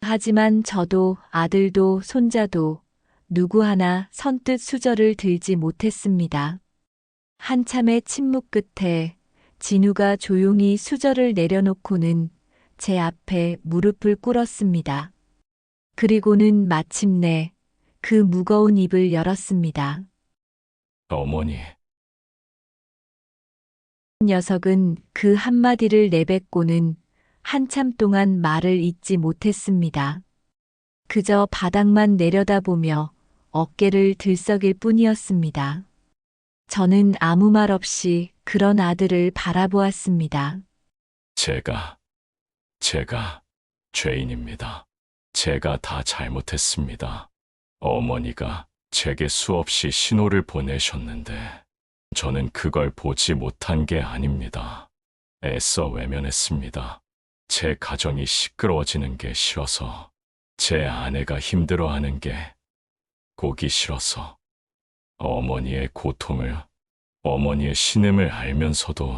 하지만 저도 아들도 손자도 누구 하나 선뜻 수저를 들지 못했습니다. 한참의 침묵 끝에 진우가 조용히 수저를 내려놓고는 제 앞에 무릎을 꿇었습니다. 그리고는 마침내 그 무거운 입을 열었습니다. 어머니, 녀석은 그 한마디를 내뱉고는 한참 동안 말을 잇지 못했습니다. 그저 바닥만 내려다보며 어깨를 들썩일 뿐이었습니다. 저는 아무 말 없이 그런 아들을 바라보았습니다. 제가 죄인입니다. 제가 다 잘못했습니다. 어머니가 제게 수없이 신호를 보내셨는데 저는 그걸 보지 못한 게 아닙니다. 애써 외면했습니다. 제 가정이 시끄러워지는 게 싫어서, 제 아내가 힘들어하는 게 보기 싫어서, 어머니의 고통을, 어머니의 신음을 알면서도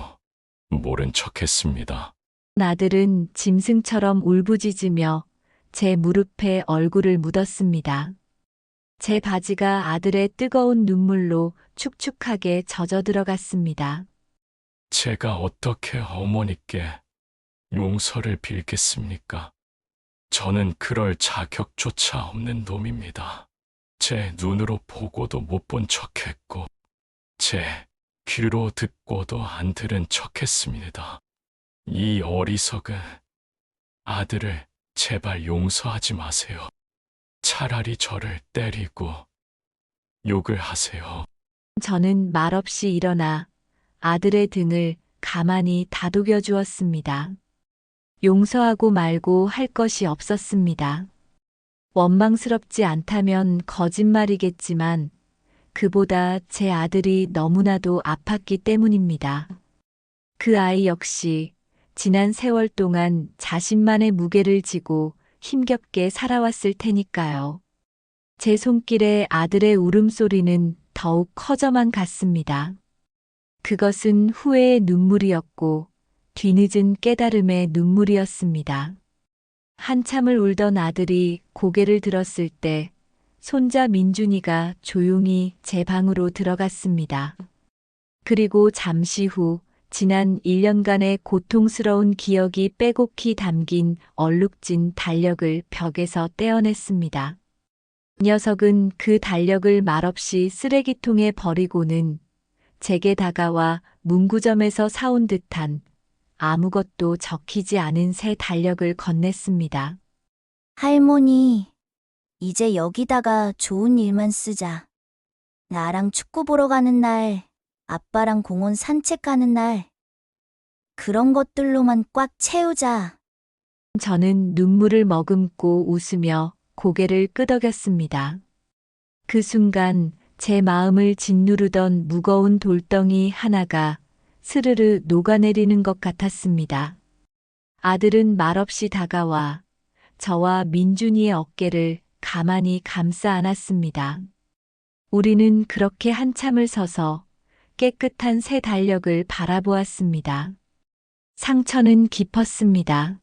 모른 척했습니다. 아들은 짐승처럼 울부짖으며 제 무릎에 얼굴을 묻었습니다. 제 바지가 아들의 뜨거운 눈물로 축축하게 젖어 들어갔습니다. 제가 어떻게 어머니께 용서를 빌겠습니까? 저는 그럴 자격조차 없는 놈입니다. 제 눈으로 보고도 못 본 척했고, 제 귀로 듣고도 안 들은 척했습니다. 이 어리석은 아들을 제발 용서하지 마세요. 차라리 저를 때리고 욕을 하세요. 저는 말없이 일어나 아들의 등을 가만히 다독여 주었습니다. 용서하고 말고 할 것이 없었습니다. 원망스럽지 않다면 거짓말이겠지만 그보다 제 아들이 너무나도 아팠기 때문입니다. 그 아이 역시 지난 세월 동안 자신만의 무게를 지고 힘겹게 살아왔을 테니까요. 제 손길에 아들의 울음소리는 더욱 커져만 갔습니다. 그것은 후회의 눈물이었고 뒤늦은 깨달음의 눈물이었습니다. 한참을 울던 아들이 고개를 들었을 때 손자 민준이가 조용히 제 방으로 들어갔습니다. 그리고 잠시 후 지난 1년간의 고통스러운 기억이 빼곡히 담긴 얼룩진 달력을 벽에서 떼어냈습니다. 녀석은 그 달력을 말없이 쓰레기통에 버리고는 제게 다가와 문구점에서 사온 듯한 아무것도 적히지 않은 새 달력을 건넸습니다. 할머니, 이제 여기다가 좋은 일만 쓰자. 나랑 축구 보러 가는 날, 아빠랑 공원 산책하는 날, 그런 것들로만 꽉 채우자. 저는 눈물을 머금고 웃으며 고개를 끄덕였습니다. 그 순간 제 마음을 짓누르던 무거운 돌덩이 하나가 스르르 녹아내리는 것 같았습니다. 아들은 말없이 다가와 저와 민준이의 어깨를 가만히 감싸 안았습니다. 우리는 그렇게 한참을 서서 깨끗한 새 달력을 바라보았습니다. 상처는 깊었습니다.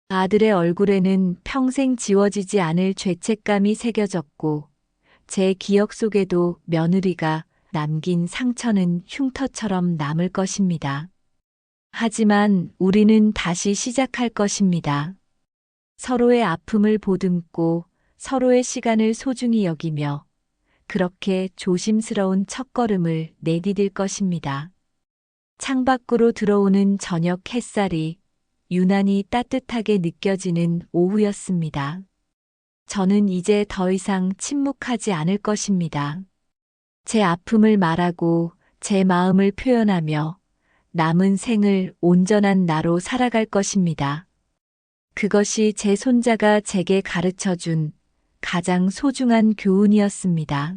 아들의 얼굴에는 평생 지워지지 않을 죄책감이 새겨졌고 제 기억 속에도 며느리가 남긴 상처는 흉터처럼 남을 것입니다. 하지만 우리는 다시 시작할 것입니다. 서로의 아픔을 보듬고 서로의 시간을 소중히 여기며 그렇게 조심스러운 첫걸음을 내디딜 것입니다. 창밖으로 들어오는 저녁 햇살이 유난히 따뜻하게 느껴지는 오후였습니다. 저는 이제 더 이상 침묵하지 않을 것입니다. 제 아픔을 말하고 제 마음을 표현하며 남은 생을 온전한 나로 살아갈 것입니다. 그것이 제 손자가 제게 가르쳐 준 가장 소중한 교훈이었습니다.